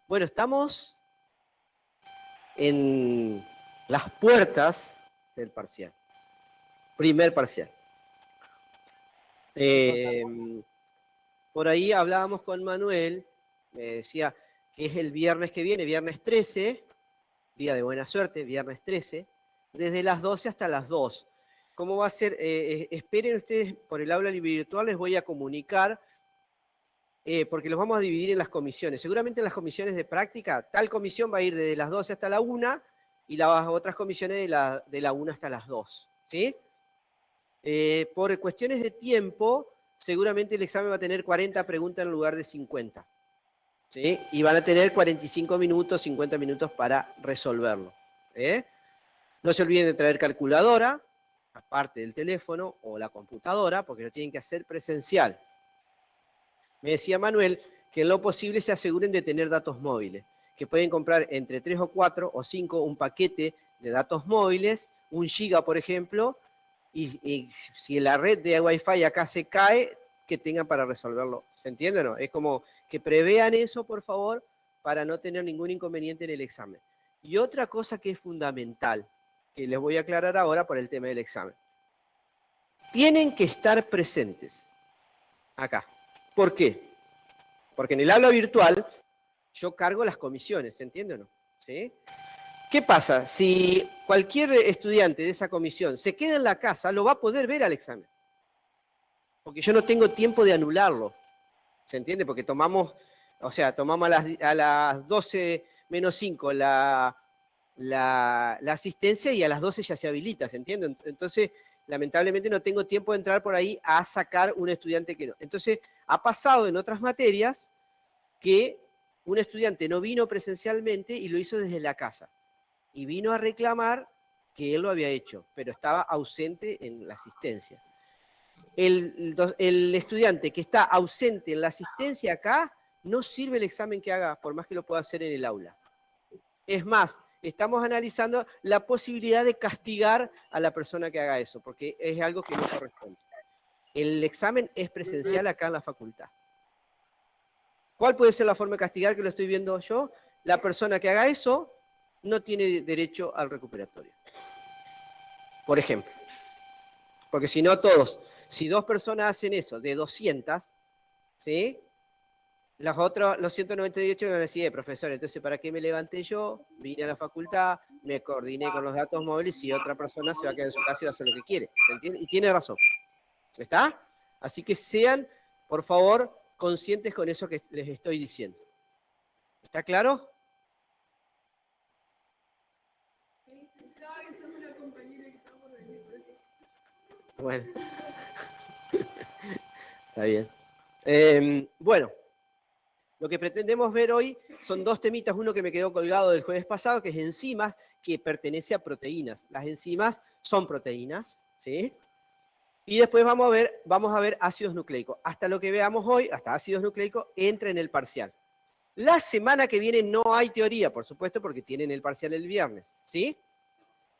Bueno, estamos en las puertas del parcial. Primer parcial. Por ahí hablábamos con Manuel, me decía que es el viernes que viene, viernes 13, día de buena suerte, viernes 13, desde las 12 hasta las 2. ¿Cómo va a ser? Esperen ustedes por el aula virtual, les voy a comunicar, porque los vamos a dividir en las comisiones. Seguramente en las comisiones de práctica, tal comisión va a ir desde las 12 hasta la 1 y las otras comisiones de la 1 hasta las 2. ¿Sí? Por cuestiones de tiempo, seguramente el examen va a tener 40 preguntas en lugar de 50. ¿Sí? Y van a tener 45 minutos, 50 minutos para resolverlo. No se olviden de traer calculadora, aparte del teléfono o la computadora, porque lo tienen que hacer presencial. Me decía Manuel que en lo posible se aseguren de tener datos móviles, que pueden comprar entre 3 o 4 o 5 un paquete de datos móviles, 1 giga por ejemplo, y si la red de Wi-Fi acá se cae, que tengan para resolverlo. ¿Se entiende o no? Es como que prevean eso, por favor, para no tener ningún inconveniente en el examen. Y otra cosa que es fundamental, que les voy a aclarar ahora por el tema del examen. Tienen que estar presentes acá. ¿Por qué? Porque en el aula virtual yo cargo las comisiones, ¿se entiende o no? ¿Sí? ¿Qué pasa? Si cualquier estudiante de esa comisión se queda en la casa, lo va a poder ver al examen. Porque yo no tengo tiempo de anularlo. ¿Se entiende? Porque tomamos a las 12 menos 5 la asistencia y a las 12 ya se habilita, ¿se entiende? Entonces, lamentablemente no tengo tiempo de entrar por ahí a sacar un estudiante que no. Entonces, ha pasado en otras materias que un estudiante no vino presencialmente y lo hizo desde la casa. Y vino a reclamar que él lo había hecho, pero estaba ausente en la asistencia. El estudiante que está ausente en la asistencia acá, no sirve el examen que haga, por más que lo pueda hacer en el aula. Es más, estamos analizando la posibilidad de castigar a la persona que haga eso, porque es algo que no corresponde. El examen es presencial acá en la facultad. ¿Cuál puede ser la forma de castigar que lo estoy viendo yo? La persona que haga eso no tiene derecho al recuperatorio. Por ejemplo. Porque si no todos, si 2 personas hacen eso de 200, ¿sí? Los 198 van a decir, profesor, entonces ¿para qué me levanté yo? Vine a la facultad, me coordiné con los datos móviles y otra persona se va a quedar en su casa y va a hacer lo que quiere. ¿Se entiende? Y tiene razón. ¿Está? Así que sean, por favor, conscientes con eso que les estoy diciendo. ¿Está claro? Bueno. Está bien. Bueno. Lo que pretendemos ver hoy son 2 temitas, uno que me quedó colgado del jueves pasado, que es enzimas, que pertenece a proteínas. Las enzimas son proteínas, ¿sí? Y después vamos a ver ácidos nucleicos. Hasta lo que veamos hoy, hasta ácidos nucleicos, entra en el parcial. La semana que viene no hay teoría, por supuesto, porque tienen el parcial el viernes, ¿sí?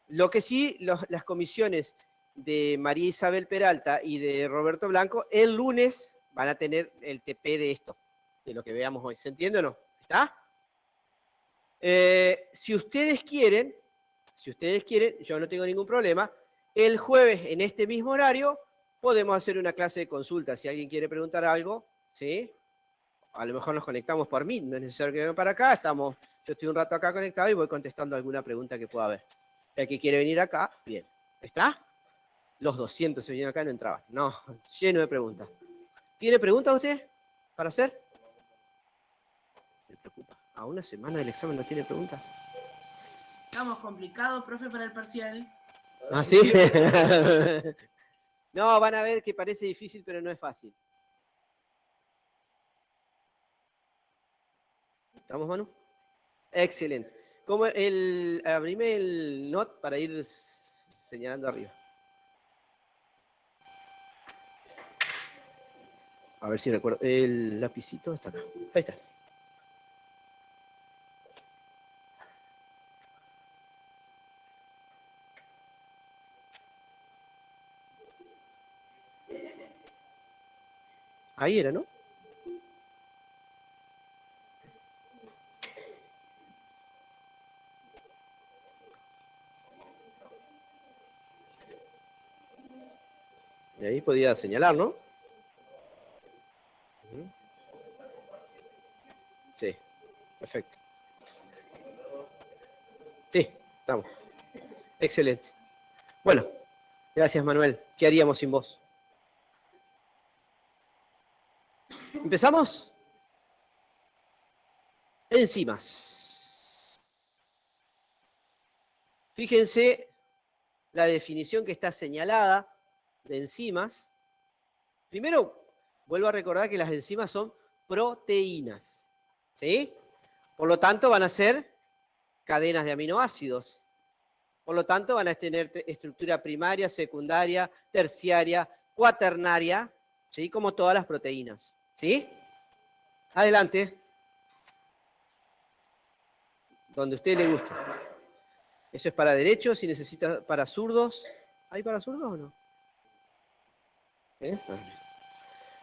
Lo que sí, las comisiones de María Isabel Peralta y de Roberto Blanco, el lunes van a tener el TP de esto, de lo que veamos hoy. ¿Se entiende o no? ¿Está? Si ustedes quieren, yo no tengo ningún problema, el jueves en este mismo horario podemos hacer una clase de consulta. Si alguien quiere preguntar algo, ¿sí? A lo mejor nos conectamos por Meet, no es necesario que vengan para acá, yo estoy un rato acá conectado y voy contestando alguna pregunta que pueda haber. El que quiere venir acá, bien. ¿Está? Los 200 se vinieron acá y no entraban. No, lleno de preguntas. ¿Tiene preguntas usted para hacer? Me preocupa. ¿A una semana del examen no tiene preguntas? Estamos complicados, profe, para el parcial. ¿Ah, sí? No, van a ver que parece difícil, pero no es fácil. ¿Estamos, Manu? Excelente. Abrime el note para ir señalando arriba. A ver si recuerdo. El lapicito está acá. Ahí está. Ahí era, ¿no? Y ahí podía señalar, ¿no? Sí, perfecto. Sí, estamos. Excelente. Bueno, gracias Manuel. ¿Qué haríamos sin vos? ¿Empezamos? Enzimas. Fíjense la definición que está señalada de enzimas. Primero, vuelvo a recordar que las enzimas son proteínas, ¿sí? Por lo tanto, van a ser cadenas de aminoácidos. Por lo tanto, van a tener estructura primaria, secundaria, terciaria, cuaternaria, ¿sí? Como todas las proteínas, ¿sí? Adelante. Donde a usted le guste. Eso es para derechos, si necesita para zurdos. ¿Hay para zurdos o no?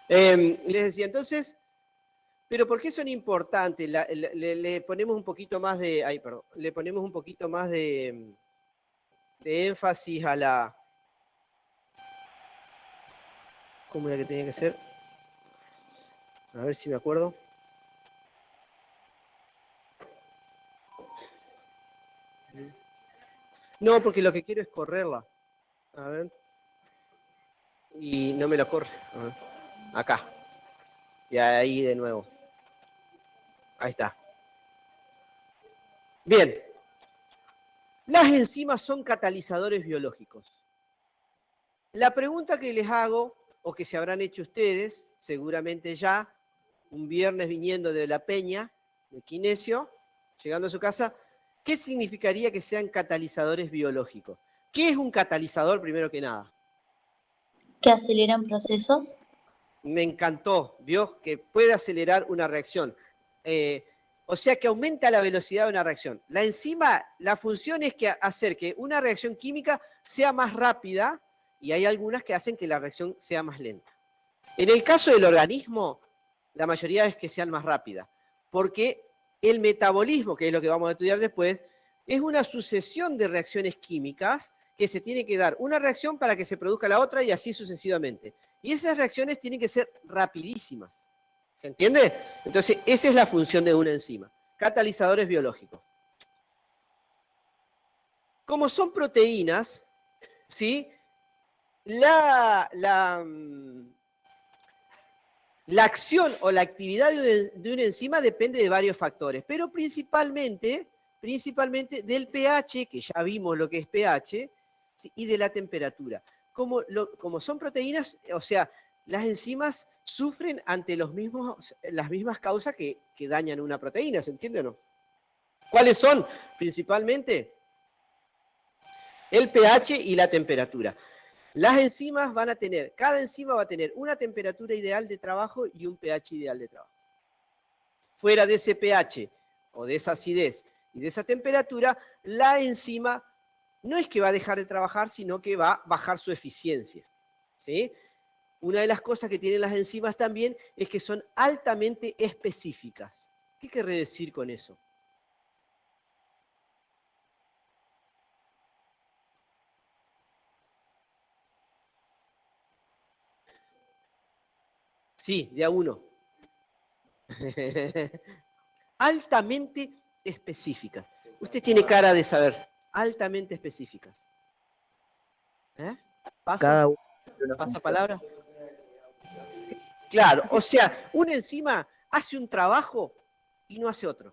Les decía, entonces, pero ¿por qué son importantes? Le ponemos un poquito más de, le ponemos un poquito más de énfasis a la, ¿cómo era que tenía que ser? A ver si me acuerdo. No, porque lo que quiero es correrla. A ver. Y no me lo corre. A ver. Acá. Y ahí de nuevo. Ahí está. Bien. Las enzimas son catalizadores biológicos. La pregunta que les hago, o que se habrán hecho ustedes, seguramente ya, un viernes viniendo de La Peña, de Quinesio, llegando a su casa, ¿qué significaría que sean catalizadores biológicos? ¿Qué es un catalizador, primero que nada? Que aceleran procesos. Me encantó, vio que puede acelerar una reacción. O sea que aumenta la velocidad de una reacción. La enzima, la función es que hacer que una reacción química sea más rápida y hay algunas que hacen que la reacción sea más lenta. En el caso del organismo, la mayoría es que sean más rápidas, porque el metabolismo, que es lo que vamos a estudiar después, es una sucesión de reacciones químicas que se tiene que dar una reacción para que se produzca la otra y así sucesivamente. Y esas reacciones tienen que ser rapidísimas. ¿Se entiende? Entonces, esa es la función de una enzima. Catalizadores biológicos. Como son proteínas, ¿sí? La acción o la actividad de una enzima depende de varios factores, pero principalmente del pH, que ya vimos lo que es pH, ¿sí? Y de la temperatura. Como son proteínas, o sea, las enzimas sufren ante las mismas causas que dañan una proteína, ¿se entiende o no? ¿Cuáles son? Principalmente el pH y la temperatura. Las enzimas van a tener, cada enzima va a tener una temperatura ideal de trabajo y un pH ideal de trabajo. Fuera de ese pH o de esa acidez y de esa temperatura, la enzima no es que va a dejar de trabajar, sino que va a bajar su eficiencia, ¿sí? Una de las cosas que tienen las enzimas también es que son altamente específicas. ¿Qué querré decir con eso? Sí, de a uno. Altamente específicas. Usted tiene cara de saber. Altamente específicas. ¿Pasa? ¿Pasa palabra? Claro, o sea, una enzima hace un trabajo y no hace otro.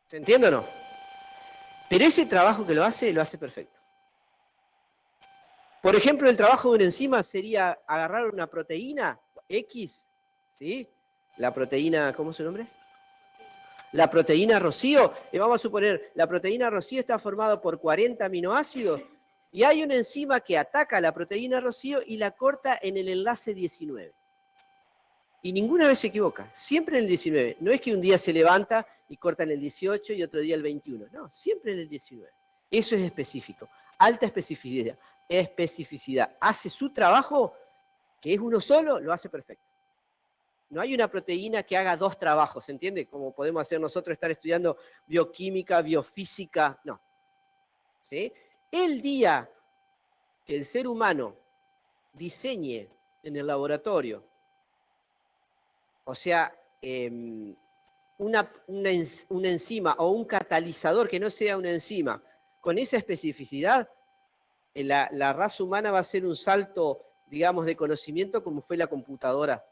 ¿Se entiende o no? Pero ese trabajo que lo hace perfecto. Por ejemplo, el trabajo de una enzima sería agarrar una proteína X, ¿sí? La proteína, ¿cómo es su nombre? La proteína Rocío, y vamos a suponer, la proteína Rocío está formada por 40 aminoácidos y hay una enzima que ataca a la proteína Rocío y la corta en el enlace 19. Y ninguna vez se equivoca, siempre en el 19. No es que un día se levanta y corta en el 18 y otro día el 21. No, siempre en el 19. Eso es específico, alta especificidad. Hace su trabajo, que es uno solo, lo hace perfecto. No hay una proteína que haga dos trabajos, ¿se entiende? Como podemos hacer nosotros estar estudiando bioquímica, biofísica, no. ¿Sí? El día que el ser humano diseñe en el laboratorio, o sea, una enzima o un catalizador que no sea una enzima, con esa especificidad, la raza humana va a hacer un salto, digamos, de conocimiento como fue la computadora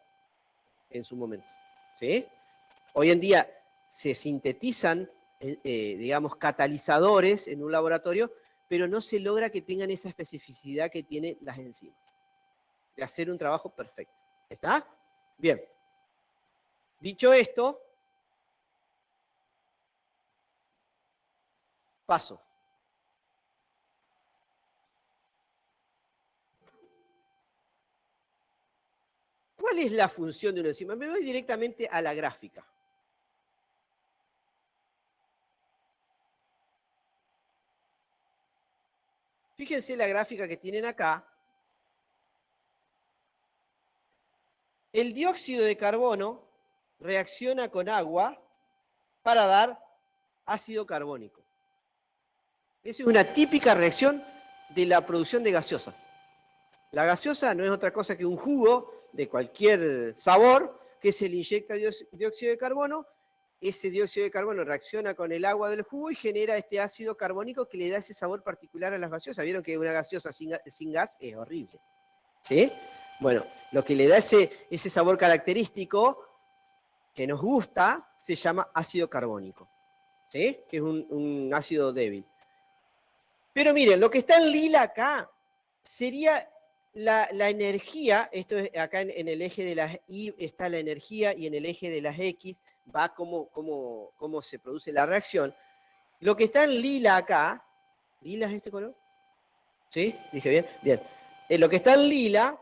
en su momento. ¿Sí? Hoy en día se sintetizan, digamos, catalizadores en un laboratorio, pero no se logra que tengan esa especificidad que tienen las enzimas, de hacer un trabajo perfecto. ¿Está? Bien. Dicho esto, paso. ¿Cuál es la función de una enzima? Me voy directamente a la gráfica. Fíjense la gráfica que tienen acá. El dióxido de carbono reacciona con agua para dar ácido carbónico. Esa es una típica reacción de la producción de gaseosas. La gaseosa no es otra cosa que un jugo de cualquier sabor que se le inyecta dióxido de carbono. Ese dióxido de carbono reacciona con el agua del jugo y genera este ácido carbónico que le da ese sabor particular a las gaseosas. Vieron que una gaseosa sin gas es horrible. ¿Sí? Bueno, lo que le da ese sabor característico que nos gusta se llama ácido carbónico. ¿Sí? Que es un ácido débil. Pero miren, lo que está en lila acá sería la energía. Esto es acá en el eje de las Y está la energía y en el eje de las X va cómo se produce la reacción. Lo que está en lila acá, ¿lila es este color? ¿Sí? ¿Dije bien? Bien. Lo que está en lila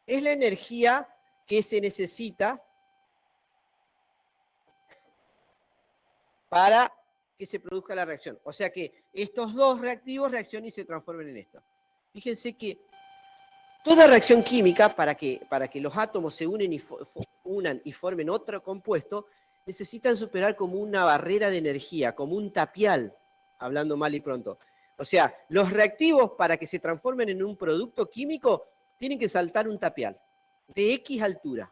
es la energía que se necesita para que se produzca la reacción. O sea que estos dos reactivos reaccionan y se transformen en esto. Fíjense que toda reacción química, para que los átomos se unan y formen otro compuesto, necesitan superar como una barrera de energía, como un tapial, hablando mal y pronto. O sea, los reactivos para que se transformen en un producto químico tienen que saltar un tapial de X altura.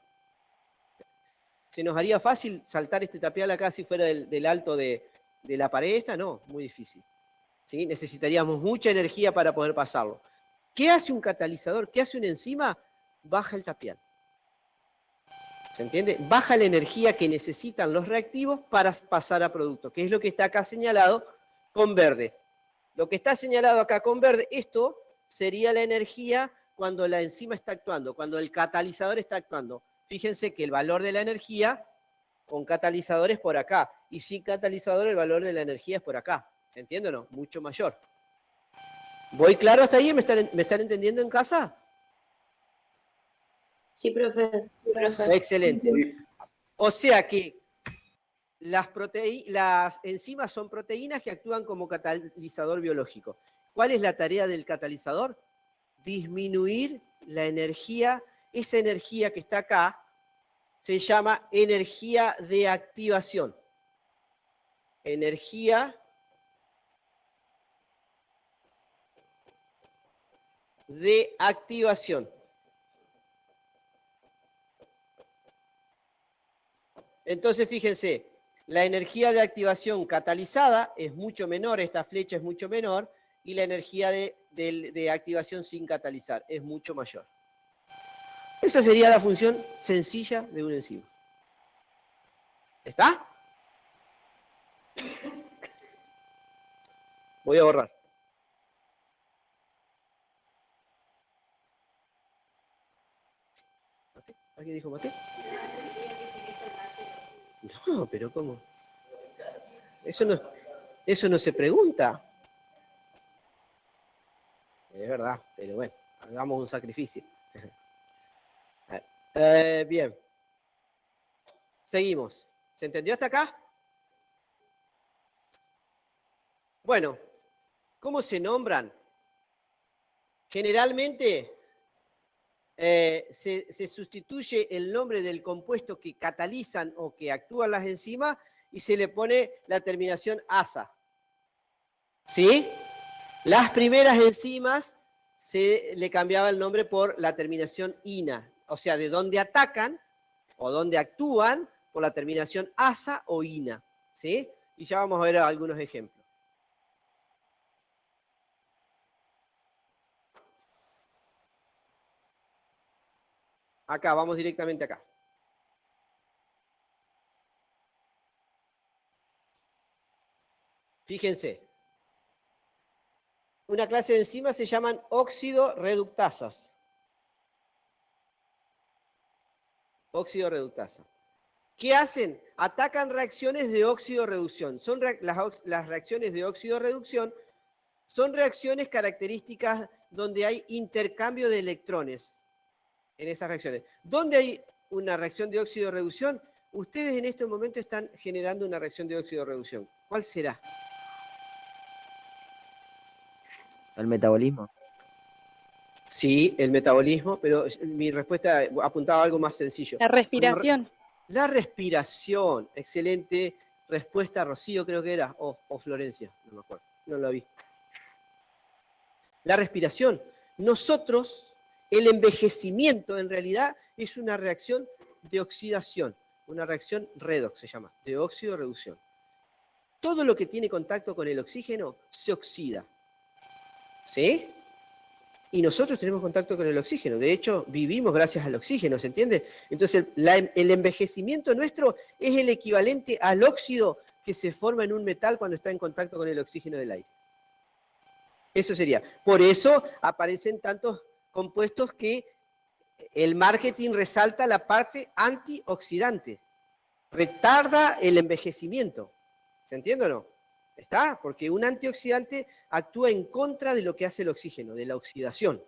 ¿Se nos haría fácil saltar este tapial acá si fuera del alto de la pared esta? No, muy difícil. ¿Sí? Necesitaríamos mucha energía para poder pasarlo. ¿Qué hace un catalizador? ¿Qué hace una enzima? Baja el tapial. ¿Se entiende? Baja la energía que necesitan los reactivos para pasar a producto, que es lo que está acá señalado con verde. Lo que está señalado acá con verde, esto sería la energía cuando la enzima está actuando, cuando el catalizador está actuando. Fíjense que el valor de la energía con catalizador es por acá, y sin catalizador el valor de la energía es por acá. ¿Se entiende o no? Mucho mayor. ¿Voy claro hasta ahí? ¿Me están entendiendo en casa? Sí, profe. Excelente. O sea que las enzimas son proteínas que actúan como catalizador biológico. ¿Cuál es la tarea del catalizador? Disminuir la energía. Esa energía que está acá se llama energía de activación. Energía de activación. Entonces, fíjense, la energía de activación catalizada es mucho menor, esta flecha es mucho menor, y la energía de activación sin catalizar es mucho mayor. Esa sería la función sencilla de una enzima. ¿Está? Voy a borrar. ¿Alguien dijo mate? No, pero ¿cómo? Eso no se pregunta. Es verdad, pero bueno, hagamos un sacrificio. Bien. Seguimos. ¿Se entendió hasta acá? Bueno, ¿cómo se nombran? Generalmente se sustituye el nombre del compuesto que catalizan o que actúan las enzimas y se le pone la terminación asa. ¿Sí? Las primeras enzimas se le cambiaba el nombre por la terminación ina, o sea, de dónde atacan o dónde actúan por la terminación asa o ina, ¿sí? Y ya vamos a ver algunos ejemplos. Acá, vamos directamente acá. Fíjense. Una clase de enzimas se llaman óxido reductasas. Óxido reductasa. ¿Qué hacen? Atacan reacciones de óxido-reducción. Las reacciones de óxido-reducción son reacciones características donde hay intercambio de electrones en esas reacciones. ¿Dónde hay una reacción de óxido-reducción? Ustedes en este momento están generando una reacción de óxido-reducción. ¿Cuál será? El metabolismo. Sí, el metabolismo, pero mi respuesta apuntaba a algo más sencillo. La respiración. La respiración. Excelente respuesta, Rocío, creo que era, o Florencia, no me acuerdo, no la vi. La respiración. Nosotros, el envejecimiento en realidad es una reacción de oxidación, una reacción redox se llama, de óxido-reducción. Todo lo que tiene contacto con el oxígeno se oxida. ¿Sí? Y nosotros tenemos contacto con el oxígeno. De hecho, vivimos gracias al oxígeno, ¿se entiende? Entonces, el envejecimiento nuestro es el equivalente al óxido que se forma en un metal cuando está en contacto con el oxígeno del aire. Eso sería. Por eso aparecen tantos compuestos que el marketing resalta la parte antioxidante. Retarda el envejecimiento. ¿Se entiende o no? ¿Está? Porque un antioxidante actúa en contra de lo que hace el oxígeno, de la oxidación.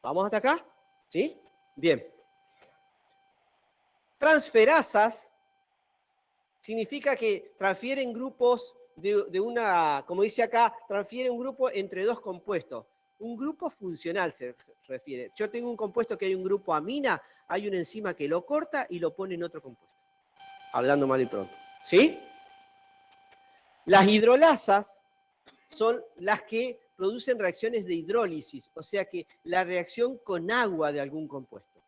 ¿Vamos hasta acá? ¿Sí? Bien. Transferasas significa que transfieren grupos de una, como dice acá, transfiere un grupo entre dos compuestos. Un grupo funcional se refiere. Yo tengo un compuesto que hay un grupo amina, hay una enzima que lo corta y lo pone en otro compuesto. Hablando mal y pronto. ¿Sí? Las hidrolasas son las que producen reacciones de hidrólisis, o sea que la reacción con agua de algún compuesto.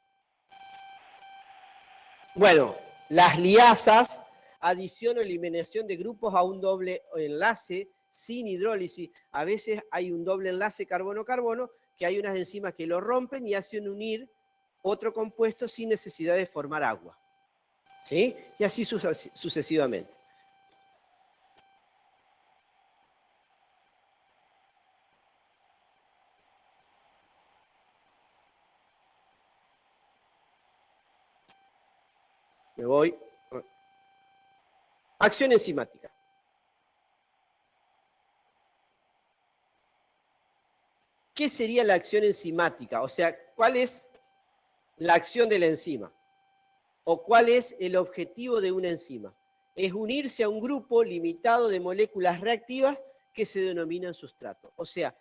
Bueno, las liasas, adición o eliminación de grupos a un doble enlace sin hidrólisis. A veces hay un doble enlace carbono-carbono, que hay unas enzimas que lo rompen y hacen unir otro compuesto sin necesidad de formar agua. ¿Sí? Y así sucesivamente. Me voy. Acción enzimática. ¿Qué sería la acción enzimática? O sea, ¿cuál es la acción de la enzima? ¿O cuál es el objetivo de una enzima? Es unirse a un grupo limitado de moléculas reactivas que se denominan sustrato. O sea,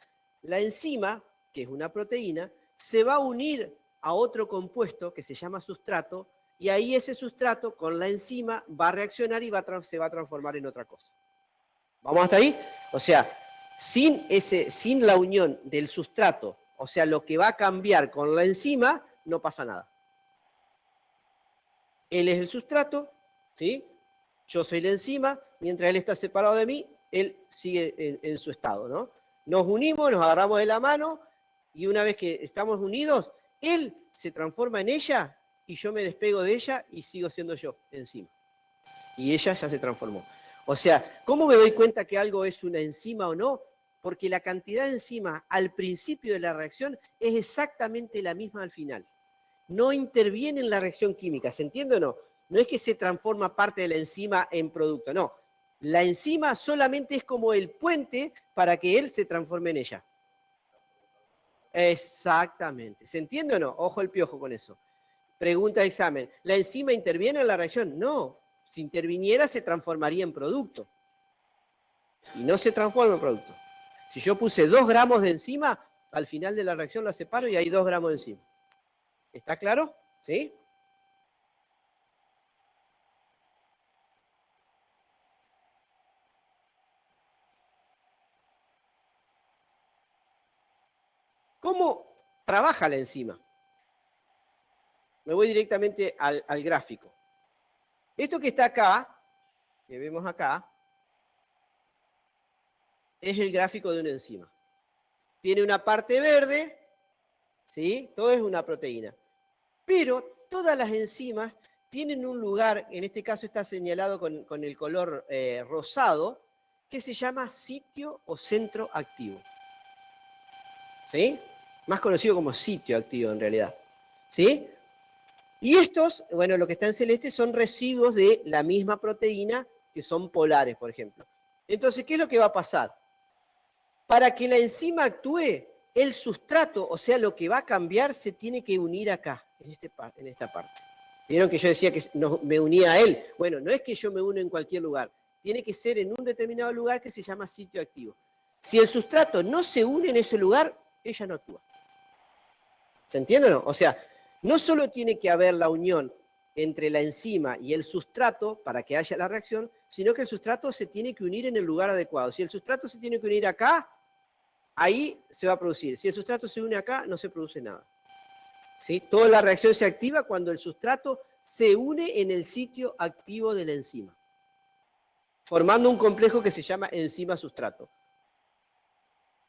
la enzima, que es una proteína, se va a unir a otro compuesto que se llama sustrato, y ahí ese sustrato con la enzima va a reaccionar y se va a transformar en otra cosa. ¿Vamos hasta ahí? O sea, sin la unión del sustrato, o sea, lo que va a cambiar con la enzima, no pasa nada. Él es el sustrato, ¿sí? Yo soy la enzima, mientras él está separado de mí, él sigue en su estado, ¿no? Nos unimos, nos agarramos de la mano, y una vez que estamos unidos, él se transforma en ella, y yo me despego de ella y sigo siendo yo encima. Y ella ya se transformó. O sea, ¿cómo me doy cuenta que algo es una enzima o no? Porque la cantidad de enzima al principio de la reacción es exactamente la misma al final. No interviene en la reacción química, ¿se entiende o no? No es que se transforma parte de la enzima en producto, no. La enzima solamente es como el puente para que él se transforme en ella. Exactamente. ¿Se entiende o no? Ojo el piojo con eso. Pregunta de examen. ¿La enzima interviene en la reacción? No. Si interviniera, se transformaría en producto. Y no se transforma en producto. Si yo puse 2 gramos de enzima, al final de la reacción la separo y hay 2 gramos de enzima. ¿Está claro? ¿Sí? ¿Cómo trabaja la enzima? Me voy directamente al gráfico. Esto que está acá, que vemos acá, es el gráfico de una enzima. Tiene una parte verde, ¿sí? Todo es una proteína. Pero todas las enzimas tienen un lugar, en este caso está señalado con el color rosado, que se llama sitio o centro activo. ¿Sí? Más conocido como sitio activo en realidad. ¿Sí? Y estos, bueno, lo que está en celeste son residuos de la misma proteína que son polares, por ejemplo. Entonces, ¿qué es lo que va a pasar? Para que la enzima actúe, el sustrato, o sea, lo que va a cambiar, se tiene que unir acá, en esta parte. Vieron que yo decía que me unía a él. Bueno, no es que yo me uno en cualquier lugar. Tiene que ser en un determinado lugar que se llama sitio activo. Si el sustrato no se une en ese lugar, ella no actúa. ¿Se entiende o no? O sea, no solo tiene que haber la unión entre la enzima y el sustrato para que haya la reacción, sino que el sustrato se tiene que unir en el lugar adecuado. Si el sustrato se tiene que unir acá, ahí se va a producir. Si el sustrato se une acá, no se produce nada. ¿Sí? Toda la reacción se activa cuando el sustrato se une en el sitio activo de la enzima, formando un complejo que se llama enzima-sustrato.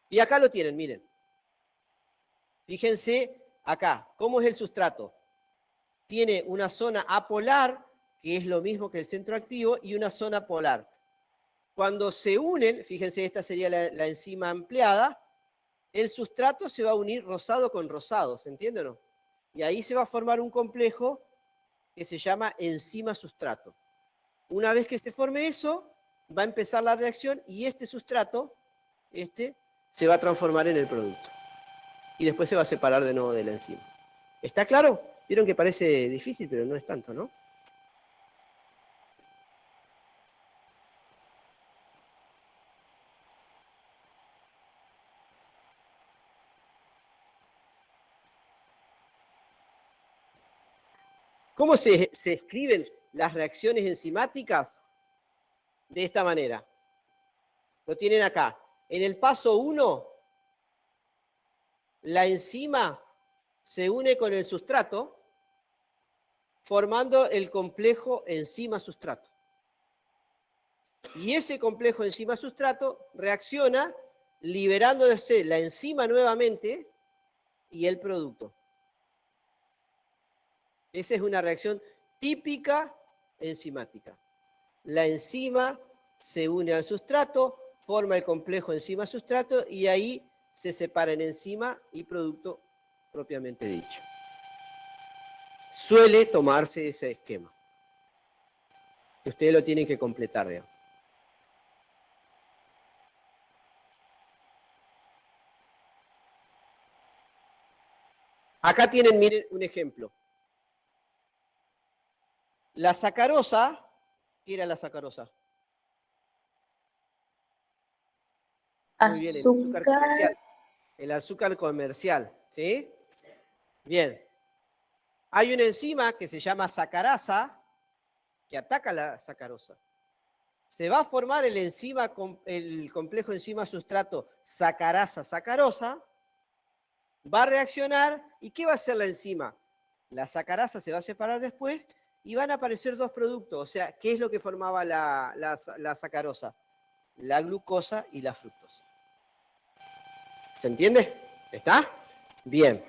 Y acá lo tienen, miren. Fíjense acá, ¿cómo es el sustrato? Tiene una zona apolar, que es lo mismo que el centro activo, y una zona polar. Cuando se unen, fíjense, esta sería la enzima ampliada, el sustrato se va a unir rosado con rosado, ¿se entiende o no? Y ahí se va a formar un complejo que se llama enzima-sustrato. Una vez que se forme eso, va a empezar la reacción y este sustrato, se va a transformar en el producto. Y después se va a separar de nuevo de la enzima. ¿Está claro? Vieron que parece difícil, pero no es tanto, ¿no? ¿Cómo se escriben las reacciones enzimáticas? De esta manera. Lo tienen acá. En el paso 1, la enzima se une con el sustrato, formando el complejo enzima-sustrato. Y ese complejo enzima-sustrato reacciona liberándose la enzima nuevamente y el producto. Esa es una reacción típica enzimática. La enzima se une al sustrato, forma el complejo enzima-sustrato y ahí se separan enzima y producto propiamente dicho. Suele tomarse ese esquema. Que ustedes lo tienen que completar, digamos. Acá tienen, miren, un ejemplo. La sacarosa, ¿qué era la sacarosa? Muy bien, el azúcar comercial. El azúcar comercial, ¿sí? Bien. Hay una enzima que se llama sacarasa que ataca la sacarosa. Se va a formar el complejo enzima-sustrato sacarasa-sacarosa, va a reaccionar, ¿y qué va a hacer la enzima? La sacarasa se va a separar después y van a aparecer dos productos. O sea, ¿qué es lo que formaba la sacarosa? La glucosa y la fructosa. ¿Se entiende? ¿Está? Bien.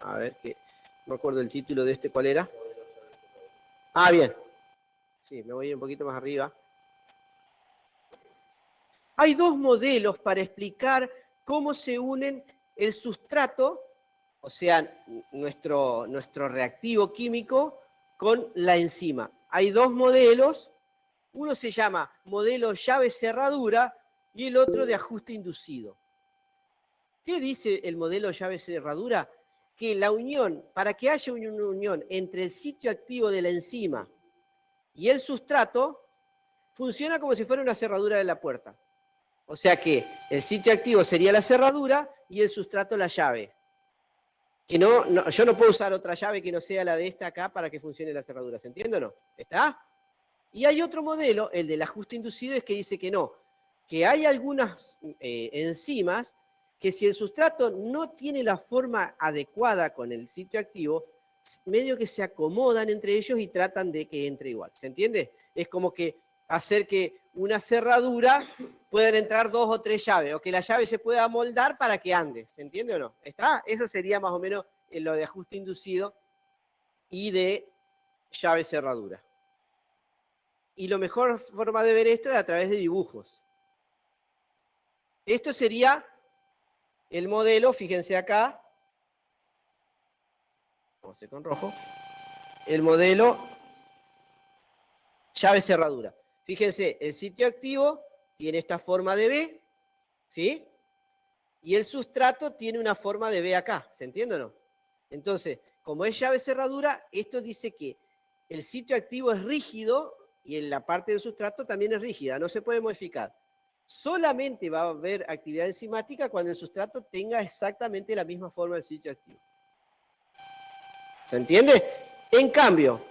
A ver, que no me acuerdo el título de ¿cuál era? Ah, bien. Sí, me voy a ir un poquito más arriba. Hay dos modelos para explicar cómo se unen el sustrato, o sea, nuestro reactivo químico, con la enzima. Hay dos modelos. Uno se llama modelo llave-cerradura y el otro de ajuste inducido. ¿Qué dice el modelo llave-cerradura? Que la unión, para que haya una unión entre el sitio activo de la enzima y el sustrato, funciona como si fuera una cerradura de la puerta. O sea que el sitio activo sería la cerradura y el sustrato la llave. Que yo no puedo usar otra llave que no sea la de esta acá para que funcione la cerradura. ¿Se entiende o no? ¿Está? Y hay otro modelo, el del ajuste inducido, es que dice que no, que hay algunas enzimas que si el sustrato no tiene la forma adecuada con el sitio activo, medio que se acomodan entre ellos y tratan de que entre igual. ¿Se entiende? Es como que hacer que una cerradura puedan entrar 2 o 3 llaves, o que la llave se pueda moldar para que ande. ¿Se entiende o no? ¿Está? Eso sería más o menos lo de ajuste inducido y de llave cerradura. Y la mejor forma de ver esto es a través de dibujos. Esto sería el modelo, fíjense acá, vamos a hacer con rojo, el modelo llave cerradura. Fíjense, el sitio activo tiene esta forma de B, ¿sí? Y el sustrato tiene una forma de B acá, ¿se entiende o no? Entonces, como es llave cerradura, esto dice que el sitio activo es rígido y en la parte del sustrato también es rígida, no se puede modificar. Solamente va a haber actividad enzimática cuando el sustrato tenga exactamente la misma forma del sitio activo. ¿Se entiende? En cambio,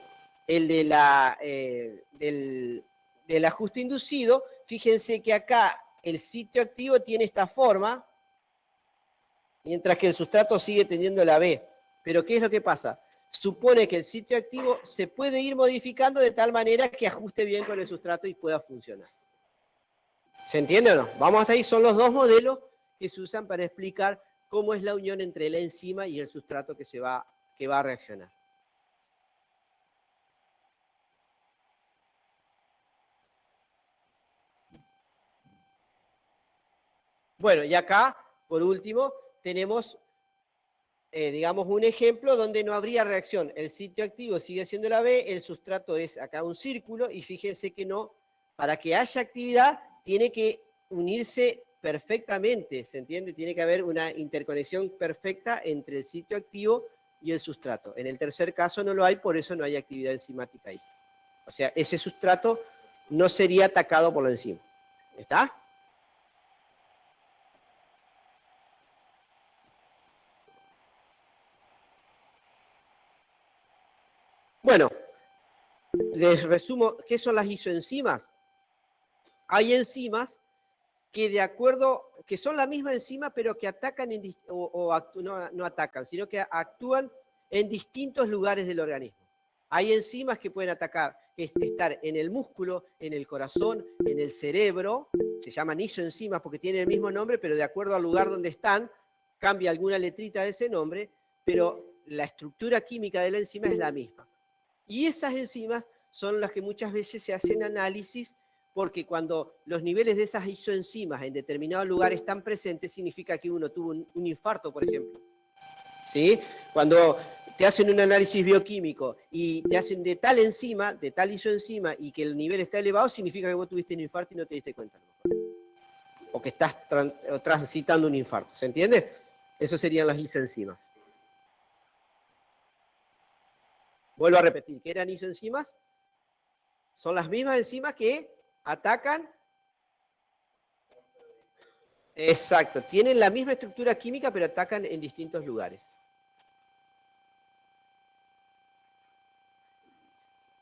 el de del ajuste inducido, fíjense que acá el sitio activo tiene esta forma, mientras que el sustrato sigue teniendo la B. Pero ¿qué es lo que pasa? Supone que el sitio activo se puede ir modificando de tal manera que ajuste bien con el sustrato y pueda funcionar. ¿Se entiende o no? Vamos hasta ahí, son los dos modelos que se usan para explicar cómo es la unión entre la enzima y el sustrato que va a reaccionar. Bueno, y acá, por último, tenemos, digamos, un ejemplo donde no habría reacción. El sitio activo sigue siendo la B, el sustrato es acá un círculo, y fíjense que no, para que haya actividad, tiene que unirse perfectamente, ¿se entiende? Tiene que haber una interconexión perfecta entre el sitio activo y el sustrato. En el tercer caso no lo hay, por eso no hay actividad enzimática ahí. O sea, ese sustrato no sería atacado por la enzima. ¿Está? Bueno, les resumo, ¿qué son las isoenzimas? Hay enzimas que de acuerdo, que son la misma enzima, pero que atacan, no atacan, sino que actúan en distintos lugares del organismo. Hay enzimas que pueden estar en el músculo, en el corazón, en el cerebro, se llaman isoenzimas porque tienen el mismo nombre, pero de acuerdo al lugar donde están, cambia alguna letrita de ese nombre, pero la estructura química de la enzima es la misma. Y esas enzimas son las que muchas veces se hacen análisis porque cuando los niveles de esas isoenzimas en determinado lugar están presentes, significa que uno tuvo un infarto, por ejemplo. ¿Sí? Cuando te hacen un análisis bioquímico y te hacen de tal enzima, de tal isoenzima, y que el nivel está elevado, significa que vos tuviste un infarto y no te diste cuenta. O que estás transitando un infarto. ¿Se entiende? Eso serían las isoenzimas. Vuelvo a repetir, ¿qué eran isoenzimas? Son las mismas enzimas que atacan. Exacto, tienen la misma estructura química, pero atacan en distintos lugares.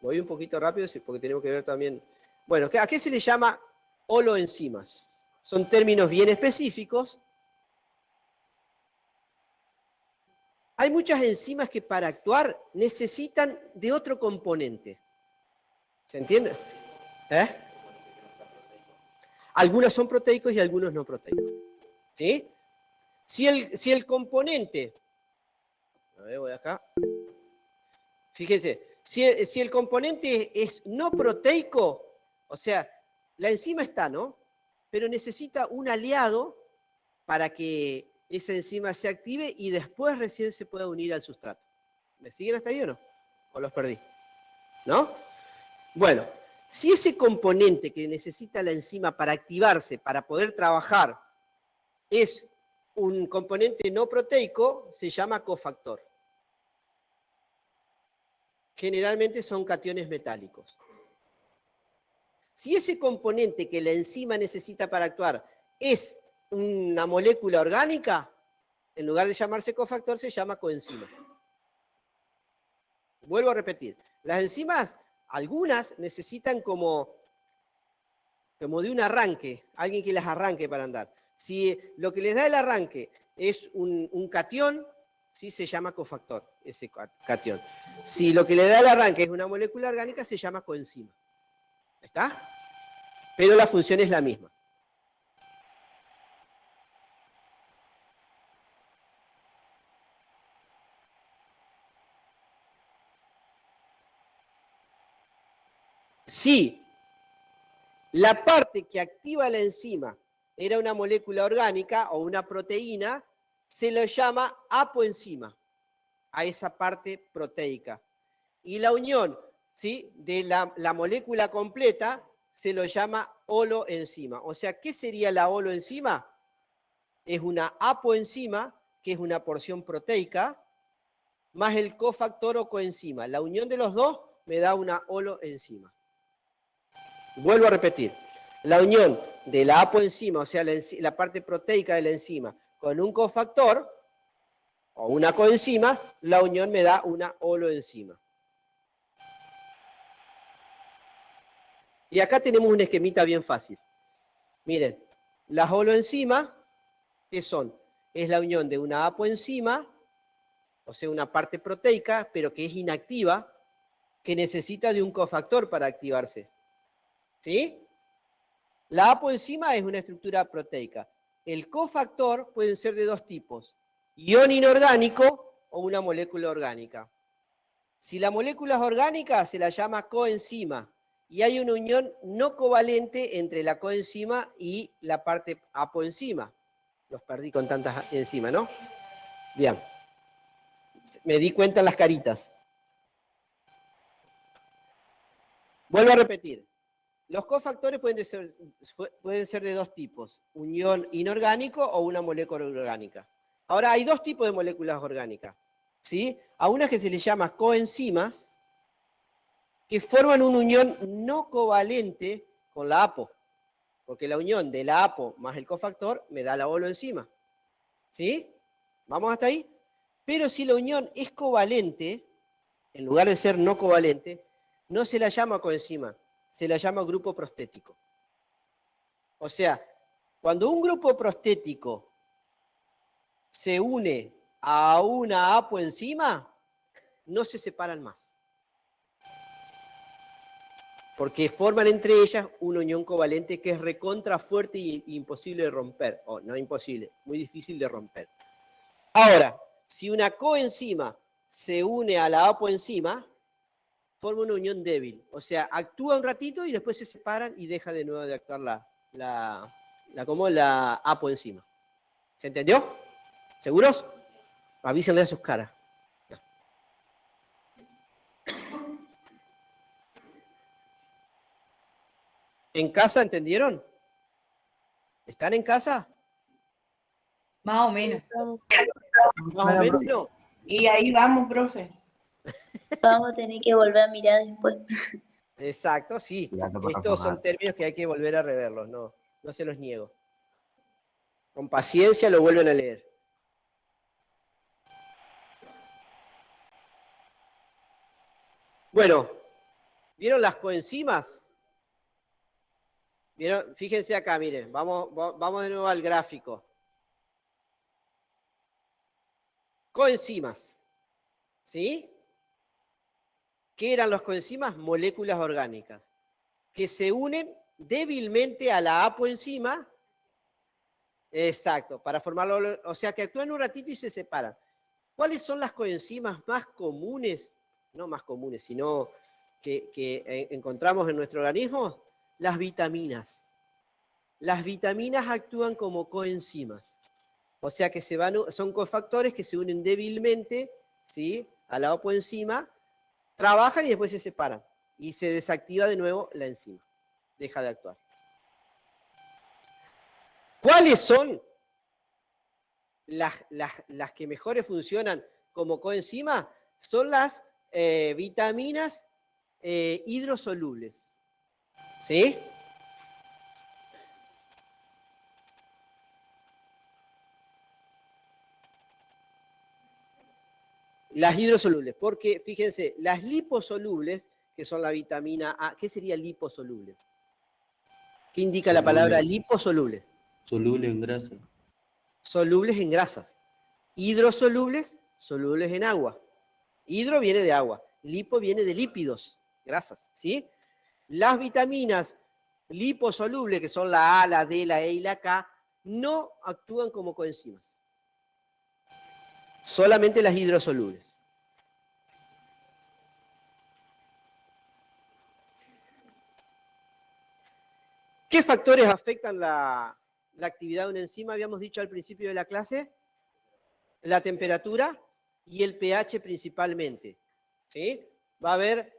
Voy un poquito rápido porque tenemos que ver también. Bueno, ¿a qué se le llama holoenzimas? Son términos bien específicos. Hay muchas enzimas que para actuar necesitan de otro componente. ¿Se entiende? Algunos son proteicos y algunos no proteicos. ¿Sí? Si el componente... A ver, voy acá. Fíjense, si el componente es no proteico, o sea, la enzima está, ¿no? Pero necesita un aliado para que esa enzima se active y después recién se pueda unir al sustrato. ¿Me siguen hasta ahí o no? ¿O los perdí? ¿No? Bueno, si ese componente que necesita la enzima para activarse, para poder trabajar, es un componente no proteico, se llama cofactor. Generalmente son cationes metálicos. Si ese componente que la enzima necesita para actuar es una molécula orgánica, en lugar de llamarse cofactor, se llama coenzima. Vuelvo a repetir. Las enzimas, algunas necesitan como de un arranque, alguien que las arranque para andar. Si lo que les da el arranque es un catión, ¿sí? Se llama cofactor, ese catión. Si lo que le da el arranque es una molécula orgánica, se llama coenzima. ¿Está? Pero la función es la misma. Si la parte que activa la enzima era una molécula orgánica o una proteína, se lo llama apoenzima a esa parte proteica. Y la unión, ¿sí?, de la molécula completa se lo llama holoenzima. O sea, ¿qué sería la holoenzima? Es una apoenzima, que es una porción proteica, más el cofactor o coenzima. La unión de los dos me da una holoenzima. Vuelvo a repetir. La unión de la apoenzima, o sea, la parte proteica de la enzima, con un cofactor o una coenzima, la unión me da una holoenzima. Y acá tenemos un esquemita bien fácil. Miren, las holoenzimas, ¿qué son? Es la unión de una apoenzima, o sea, una parte proteica, pero que es inactiva, que necesita de un cofactor para activarse. ¿Sí? La apoenzima es una estructura proteica. El cofactor pueden ser de dos tipos: ion inorgánico o una molécula orgánica. Si la molécula es orgánica, se la llama coenzima. Y hay una unión no covalente entre la coenzima y la parte apoenzima. Los perdí con tantas enzimas, ¿no? Bien. Me di cuenta en las caritas. Vuelvo a repetir. Los cofactores pueden ser de dos tipos: un ion inorgánico o una molécula orgánica. Ahora, hay dos tipos de moléculas orgánicas, ¿sí? A unas que se les llama coenzimas, que forman una unión no covalente con la apo, porque la unión de la apo más el cofactor me da la holoenzima. ¿Sí? ¿Vamos hasta ahí? Pero si la unión es covalente, en lugar de ser no covalente, no se la llama coenzima, se la llama grupo prostético. O sea, cuando un grupo prostético se une a una apoenzima, no se separan más, porque forman entre ellas una unión covalente que es recontra fuerte e imposible de romper. O no imposible, muy difícil de romper. Ahora, si una coenzima se une a la apoenzima, forma una unión débil. O sea, actúa un ratito y después se separan y deja de nuevo de actuar la apoenzima. ¿Se entendió? ¿Seguros? Avísenle a sus caras. ¿En casa entendieron? ¿Están en casa? Más o menos. Más o menos no. Y ahí vamos, profe. Vamos a tener que volver a mirar después. Exacto, sí. Estos son términos que hay que volver a reverlos, no se los niego. Con paciencia lo vuelven a leer. Bueno, ¿vieron las coenzimas? ¿Vieron? Fíjense acá, miren, vamos de nuevo al gráfico. Coenzimas, ¿sí? ¿Qué eran las coenzimas? Moléculas orgánicas, que se unen débilmente a la apoenzima. Exacto, para formarlo, o sea que actúan un ratito y se separan. ¿Cuáles son las coenzimas más comunes? No más comunes, sino que encontramos en nuestro organismo. Las vitaminas. Las vitaminas actúan como coenzimas. O sea que son cofactores que se unen débilmente, ¿sí?, a la apoenzima, trabajan y después se separan. Y se desactiva de nuevo la enzima. Deja de actuar. ¿Cuáles son las que mejores funcionan como coenzima? Son las vitaminas hidrosolubles. ¿Sí? Las hidrosolubles, porque fíjense, las liposolubles, que son la vitamina A, ¿qué sería liposolubles? ¿Qué indica la palabra liposoluble? Soluble en grasa. Solubles en grasas. Hidrosolubles, solubles en agua. Hidro viene de agua, lipo viene de lípidos, grasas, ¿sí? Las vitaminas liposolubles, que son la A, la D, la E y la K, no actúan como coenzimas. Solamente las hidrosolubles. ¿Qué factores afectan la actividad de una enzima? Habíamos dicho al principio de la clase. La temperatura y el pH principalmente. ¿Sí? Va a haber,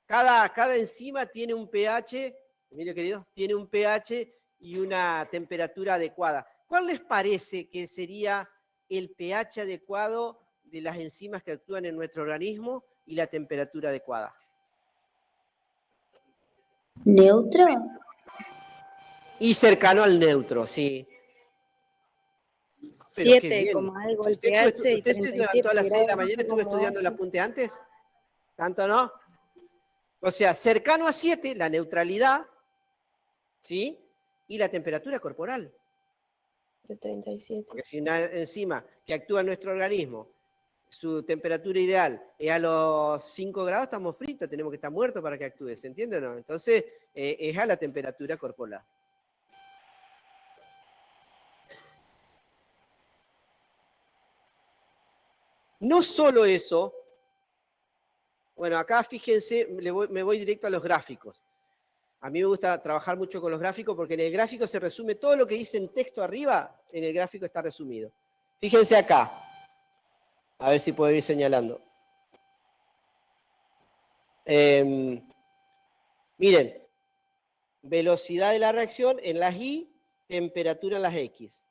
cada enzima tiene un pH, mire queridos, tiene un pH y una temperatura adecuada. ¿Cuál les parece que sería el pH adecuado de las enzimas que actúan en nuestro organismo y la temperatura adecuada? ¿Neutro? Y cercano al neutro, sí. Pero qué 7, bien. como algo el ¿Usted pH y se levantó a las 6 de la 37 mañana y estuvo grados. estudiando el apunte antes? ¿Tanto no? O sea, cercano a 7, la neutralidad, ¿sí? Y la temperatura corporal. De 37. Porque si una enzima que actúa en nuestro organismo, su temperatura ideal es a los 5 grados, estamos fritos, tenemos que estar muertos para que actúe, ¿se entiende o no? Entonces, es a la temperatura corporal. No solo eso, bueno, acá fíjense, me voy directo a los gráficos. A mí me gusta trabajar mucho con los gráficos porque en el gráfico se resume todo lo que dice en texto arriba, en el gráfico está resumido. Fíjense acá, a ver si puedo ir señalando. Miren, velocidad de la reacción en las Y, temperatura en las X.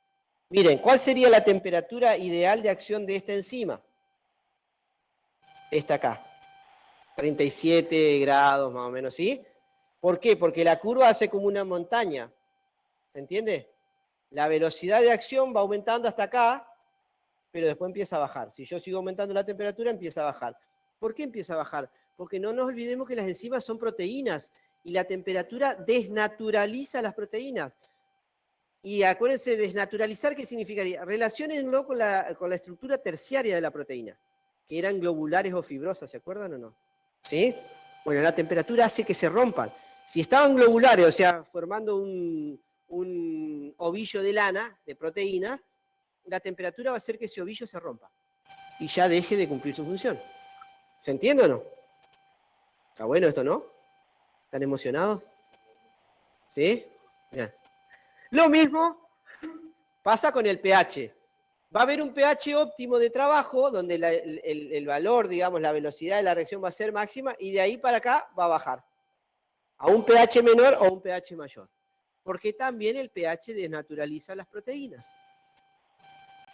Miren, ¿cuál sería la temperatura ideal de acción de esta enzima? Esta acá, 37 grados más o menos, ¿sí? ¿Por qué? Porque la curva hace como una montaña, ¿se entiende? La velocidad de acción va aumentando hasta acá, pero después empieza a bajar. Si yo sigo aumentando la temperatura, empieza a bajar. ¿Por qué empieza a bajar? Porque no nos olvidemos que las enzimas son proteínas y la temperatura desnaturaliza las proteínas. Y acuérdense, desnaturalizar, ¿qué significaría? Relaciónenlo con la estructura terciaria de la proteína, que eran globulares o fibrosas, ¿se acuerdan o no? ¿Sí? Bueno, la temperatura hace que se rompan. Si estaban globulares, o sea, formando un ovillo de lana, de proteína, la temperatura va a hacer que ese ovillo se rompa y ya deje de cumplir su función. ¿Se entiende o no? Está bueno esto, ¿no? ¿Están emocionados? ¿Sí? Bien. Lo mismo pasa con el pH. Va a haber un pH óptimo de trabajo, donde el valor, digamos, la velocidad de la reacción va a ser máxima, y de ahí para acá va a bajar. A un pH menor o un pH mayor. Porque también el pH desnaturaliza las proteínas.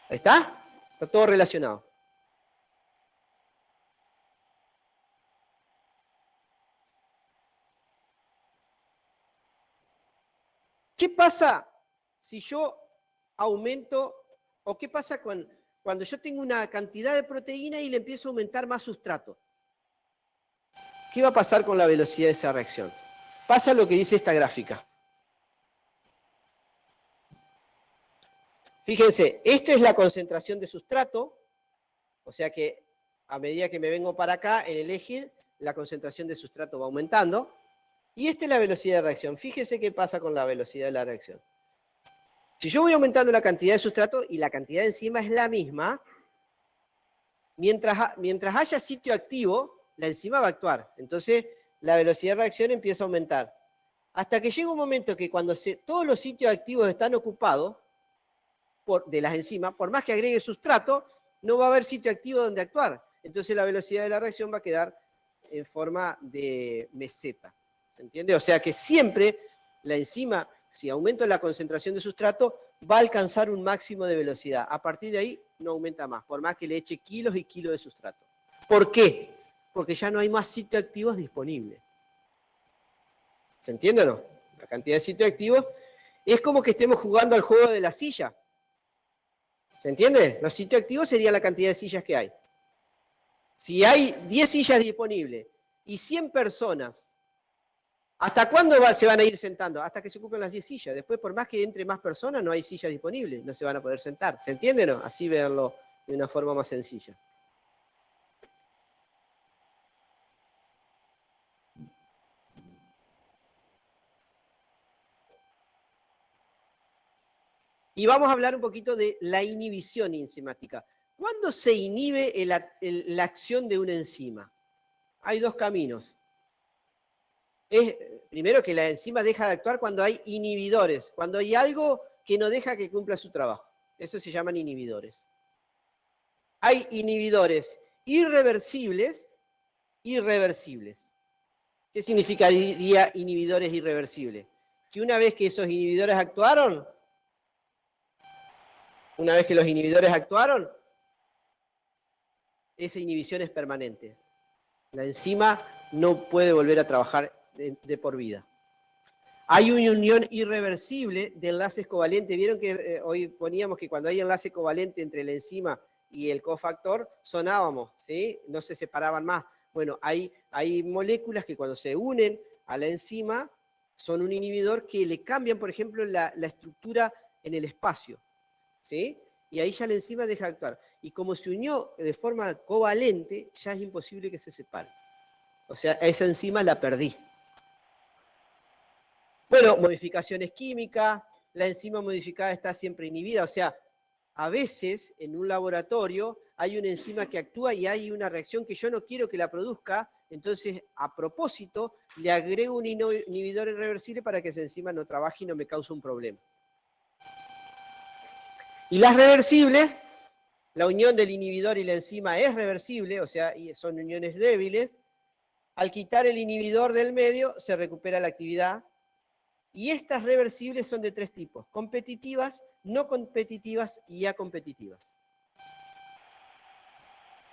¿Ahí está? Está todo relacionado. ¿Qué pasa si yo aumento, o qué pasa cuando yo tengo una cantidad de proteína y le empiezo a aumentar más sustrato? ¿Qué va a pasar con la velocidad de esa reacción? Pasa lo que dice esta gráfica. Fíjense, esto es la concentración de sustrato, o sea que a medida que me vengo para acá, en el eje, la concentración de sustrato va aumentando. Y esta es la velocidad de reacción. Fíjese qué pasa con la velocidad de la reacción. Si yo voy aumentando la cantidad de sustrato y la cantidad de enzima es la misma, mientras haya sitio activo, la enzima va a actuar. Entonces, la velocidad de reacción empieza a aumentar. Hasta que llega un momento que cuando todos los sitios activos están ocupados de las enzimas, por más que agregue sustrato, no va a haber sitio activo donde actuar. Entonces, la velocidad de la reacción va a quedar en forma de meseta. ¿Se entiende? O sea que siempre la enzima, si aumento la concentración de sustrato, va a alcanzar un máximo de velocidad. A partir de ahí no aumenta más, por más que le eche kilos y kilos de sustrato. ¿Por qué? Porque ya no hay más sitios activos disponibles. ¿Se entiende o no? La cantidad de sitios activos es como que estemos jugando al juego de la silla. ¿Se entiende? Los sitios activos serían la cantidad de sillas que hay. Si hay 10 sillas disponibles y 100 personas, ¿hasta cuándo se van a ir sentando? Hasta que se ocupen las 10 sillas. Después, por más que entre más personas, no hay sillas disponibles, no se van a poder sentar. ¿Se entiende o no? Así verlo de una forma más sencilla. Y vamos a hablar un poquito de la inhibición enzimática. ¿Cuándo se inhibe la acción de una enzima? Hay dos caminos. Primero, que la enzima deja de actuar cuando hay inhibidores, cuando hay algo que no deja que cumpla su trabajo. Eso se llaman inhibidores. Hay inhibidores irreversibles y reversibles. ¿Qué significaría inhibidores irreversibles? Que una vez que esos inhibidores actuaron, esa inhibición es permanente. La enzima no puede volver a trabajar de por vida. Hay una unión irreversible de enlaces covalentes. Vieron que hoy poníamos que cuando hay enlace covalente entre la enzima y el cofactor, sonábamos, ¿sí? No se separaban más. Bueno, hay moléculas que cuando se unen a la enzima son un inhibidor que le cambian, por ejemplo, la estructura en el espacio, ¿sí? Y ahí ya la enzima deja de actuar. Y como se unió de forma covalente, ya es imposible que se separe. O sea, esa enzima la perdí. Bueno, modificaciones químicas, la enzima modificada está siempre inhibida. O sea, a veces en un laboratorio hay una enzima que actúa y hay una reacción que yo no quiero que la produzca, entonces a propósito le agrego un inhibidor irreversible para que esa enzima no trabaje y no me cause un problema. Y las reversibles, la unión del inhibidor y la enzima es reversible, o sea, son uniones débiles. Al quitar el inhibidor del medio, se recupera la actividad. Y estas reversibles son de tres tipos: competitivas, no competitivas y acompetitivas.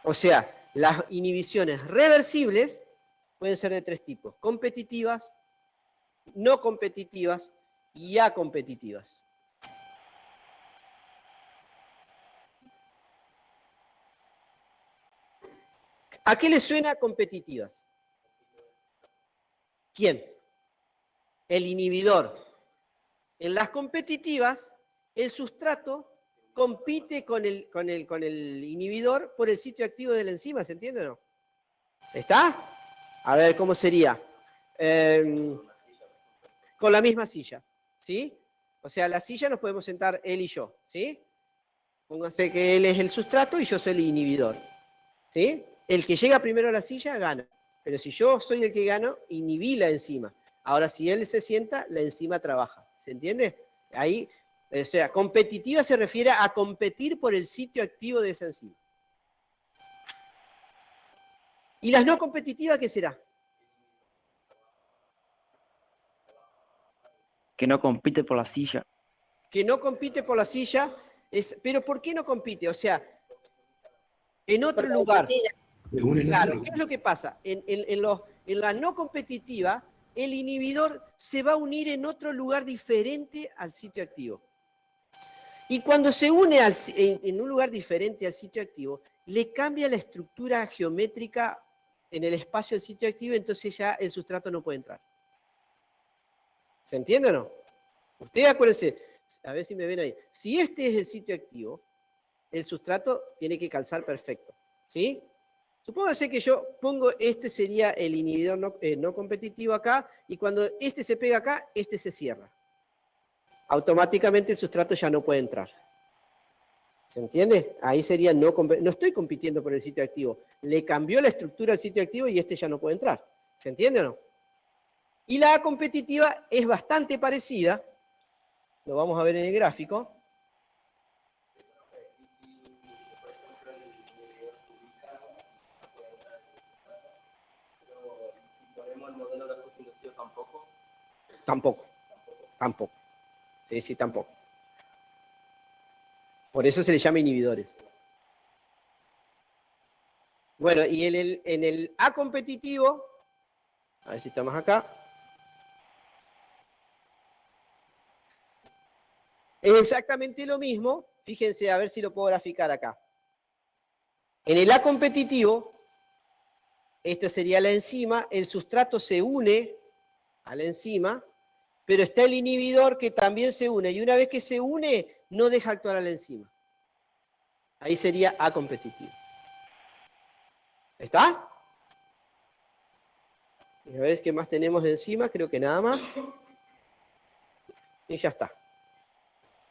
O sea, las inhibiciones reversibles pueden ser de tres tipos: competitivas, no competitivas y acompetitivas. ¿A qué le suena competitivas? ¿Quién? El inhibidor. En las competitivas, el sustrato compite con el inhibidor por el sitio activo de la enzima, ¿se entiende o no? ¿Está? A ver, ¿cómo sería? Con la misma silla, ¿sí? O sea, la silla nos podemos sentar él y yo, ¿sí? Pónganse que él es el sustrato y yo soy el inhibidor, ¿sí? El que llega primero a la silla gana, pero si yo soy el que gano, inhibí la enzima. Ahora, si él se sienta, la enzima trabaja, ¿se entiende? Ahí, o sea, competitiva se refiere a competir por el sitio activo de esa enzima. ¿Y las no competitivas qué será? Que no compite por la silla. Que no compite por la silla, pero ¿por qué no compite? O sea, en otro lugar. Claro, ¿qué es lo que pasa? En la no competitiva, el inhibidor se va a unir en otro lugar diferente al sitio activo. Y cuando se une en un lugar diferente al sitio activo, le cambia la estructura geométrica en el espacio del sitio activo, entonces ya el sustrato no puede entrar. ¿Se entiende o no? Ustedes acuérdense, a ver si me ven ahí. Si este es el sitio activo, el sustrato tiene que calzar perfecto, ¿sí? Supóngase que yo pongo, este sería el inhibidor no competitivo acá, y cuando este se pega acá, este se cierra. Automáticamente el sustrato ya no puede entrar. ¿Se entiende? Ahí sería no estoy compitiendo por el sitio activo. Le cambió la estructura al sitio activo y este ya no puede entrar. ¿Se entiende o no? Y la competitiva es bastante parecida. Lo vamos a ver en el gráfico. Tampoco. Sí, tampoco. Por eso se le llama inhibidores. Bueno, y en el A competitivo, a ver si estamos acá, es exactamente lo mismo. Fíjense, a ver si lo puedo graficar acá. En el A competitivo, Esto sería la enzima, el sustrato se une a la enzima, pero está el inhibidor que también se une, y una vez que se une, no deja actuar a la enzima. Ahí sería acompetitivo. ¿Está? Y a ver qué más tenemos de enzima, creo que nada más. Y ya está.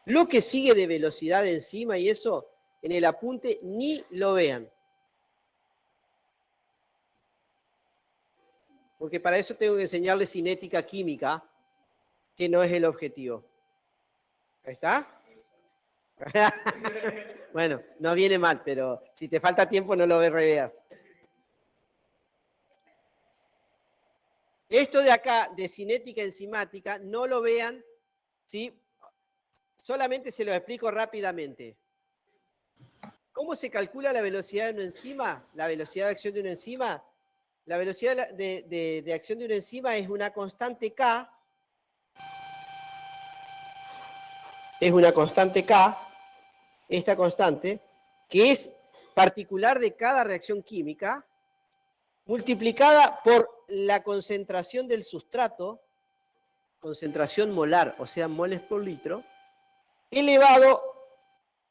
Lo que sigue de velocidad de enzima y eso, en el apunte ni lo vean. Porque para eso tengo que enseñarles cinética química, que no es el objetivo. ¿Ahí está? Bueno, no viene mal, pero si te falta tiempo no lo reveas. Esto de acá, de cinética enzimática, no lo vean, ¿sí? Solamente se lo explico rápidamente. ¿Cómo se calcula la velocidad de una enzima? La velocidad de acción de una enzima. La velocidad de acción de una enzima es una constante K. Es una constante K, esta constante, que es particular de cada reacción química, multiplicada por la concentración del sustrato, concentración molar, o sea, moles por litro, elevado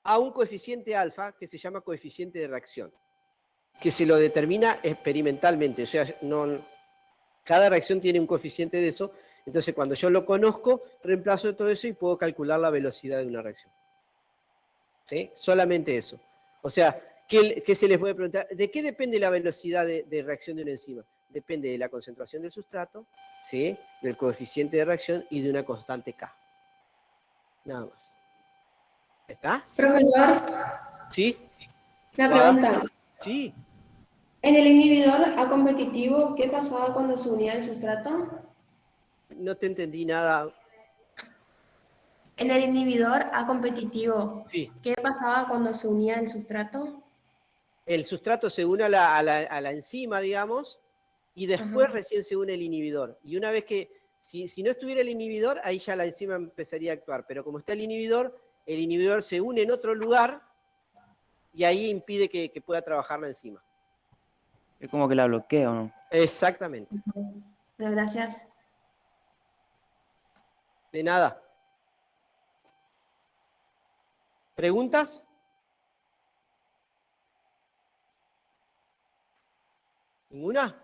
a un coeficiente alfa que se llama coeficiente de reacción, que se lo determina experimentalmente. O sea, cada reacción tiene un coeficiente de eso. Entonces, cuando yo lo conozco, reemplazo todo eso y puedo calcular la velocidad de una reacción. ¿Sí? Solamente eso. O sea, ¿qué se les puede preguntar? ¿De qué depende la velocidad de reacción de una enzima? Depende de la concentración del sustrato, ¿sí? Del coeficiente de reacción y de una constante K. Nada más. ¿Está? Profesor, ¿Sí? la ¿Va? pregunta. Sí. En el inhibidor A competitivo, ¿qué pasaba cuando se unía el sustrato? No te entendí nada. En el inhibidor A competitivo, Sí. ¿qué pasaba cuando se unía el sustrato? El sustrato se une a la enzima, digamos, y después Ajá. recién se une el inhibidor. Y una vez que, si no estuviera el inhibidor, ahí ya la enzima empezaría a actuar. Pero como está el inhibidor se une en otro lugar y ahí impide que pueda trabajar la enzima. Es como que la bloqueo, ¿no? Exactamente. Bueno, gracias. De nada. ¿Preguntas? ¿Ninguna?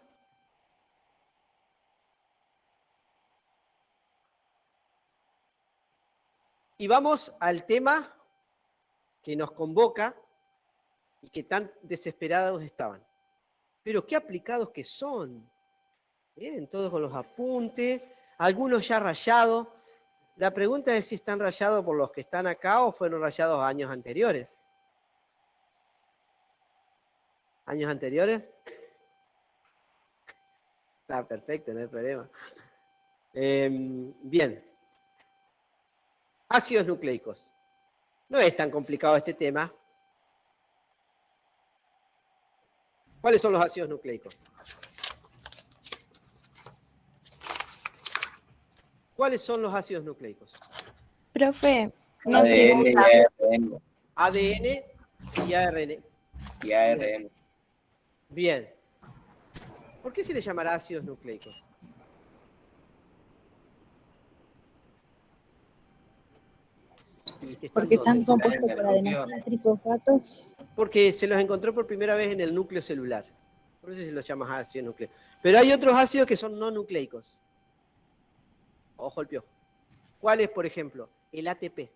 Y vamos al tema que nos convoca y que tan desesperados estaban. Pero qué aplicados que son. Bien, todos con los apuntes, algunos ya rayados. La pregunta es si están rayados por los que están acá o fueron rayados años anteriores. ¿Años anteriores? Está perfecto, no hay problema. Bien. Ácidos nucleicos. No es tan complicado este tema. ¿Cuáles son los ácidos nucleicos? ¿Cuáles son los ácidos nucleicos? Profe, una ADN y pregunta. ARN. ADN y ARN. Y ARN. Bien. ¿Por qué se les llamará ácidos nucleicos? Porque están compuestos En el por además núcleo. de trifosfatos. Porque se los encontró por primera vez en el núcleo celular. Por eso se los llama ácidos nucleicos. Pero hay otros ácidos que son no nucleicos. Ojo al piojo. ¿Cuál es, por ejemplo? El ATP.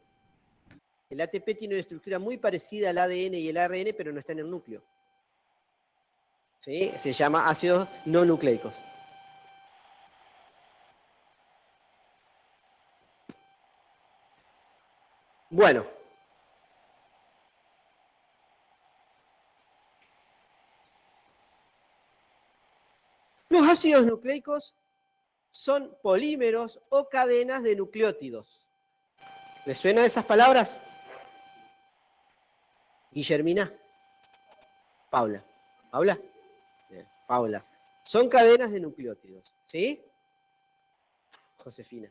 El ATP tiene una estructura muy parecida al ADN y el ARN, pero no está en el núcleo. ¿Sí? Se llama ácidos no nucleicos. Bueno. Los ácidos nucleicos son polímeros o cadenas de nucleótidos. ¿Les suenan esas palabras? Guillermina. Paula. ¿Paula? Bien, Paula. Son cadenas de nucleótidos. ¿Sí? Josefina.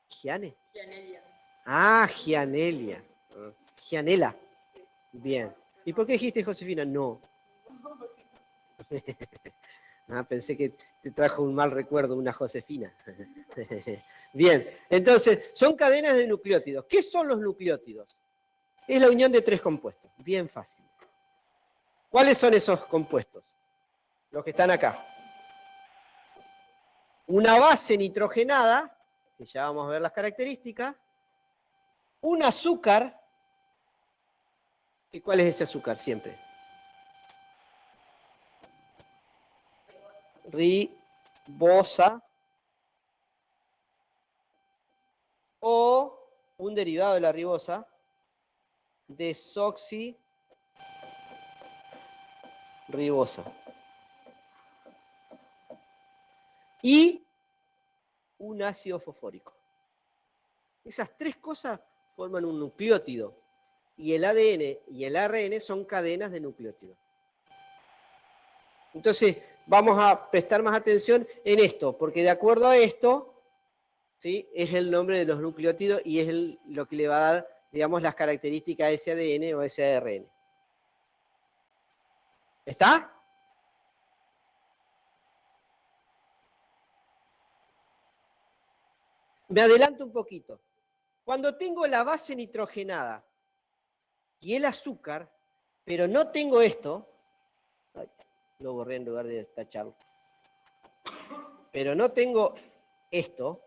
¿Giane? Ah, gianelia. Gianela. Bien. ¿Y por qué dijiste Josefina? No. Pensé que te trajo un mal recuerdo una Josefina. Bien, entonces, son cadenas de nucleótidos. ¿Qué son los nucleótidos? Es la unión de 3 compuestos. Bien fácil. ¿Cuáles son esos compuestos? Los que están acá. Una base nitrogenada, que ya vamos a ver las características. Un azúcar. ¿Y cuál es ese azúcar siempre? Ribosa. O un derivado de la ribosa. Desoxirribosa. Y un ácido fosfórico. Esas 3 cosas forman un nucleótido. Y el ADN y el ARN son cadenas de nucleótidos. Entonces, vamos a prestar más atención en esto, porque de acuerdo a esto, ¿sí?, es el nombre de los nucleótidos y es lo que le va a dar, digamos, las características a ese ADN o a ese ARN. ¿Está? Me adelanto un poquito. Cuando tengo la base nitrogenada y el azúcar, pero no tengo esto, ay, lo borré en lugar de tacharlo, pero no tengo esto,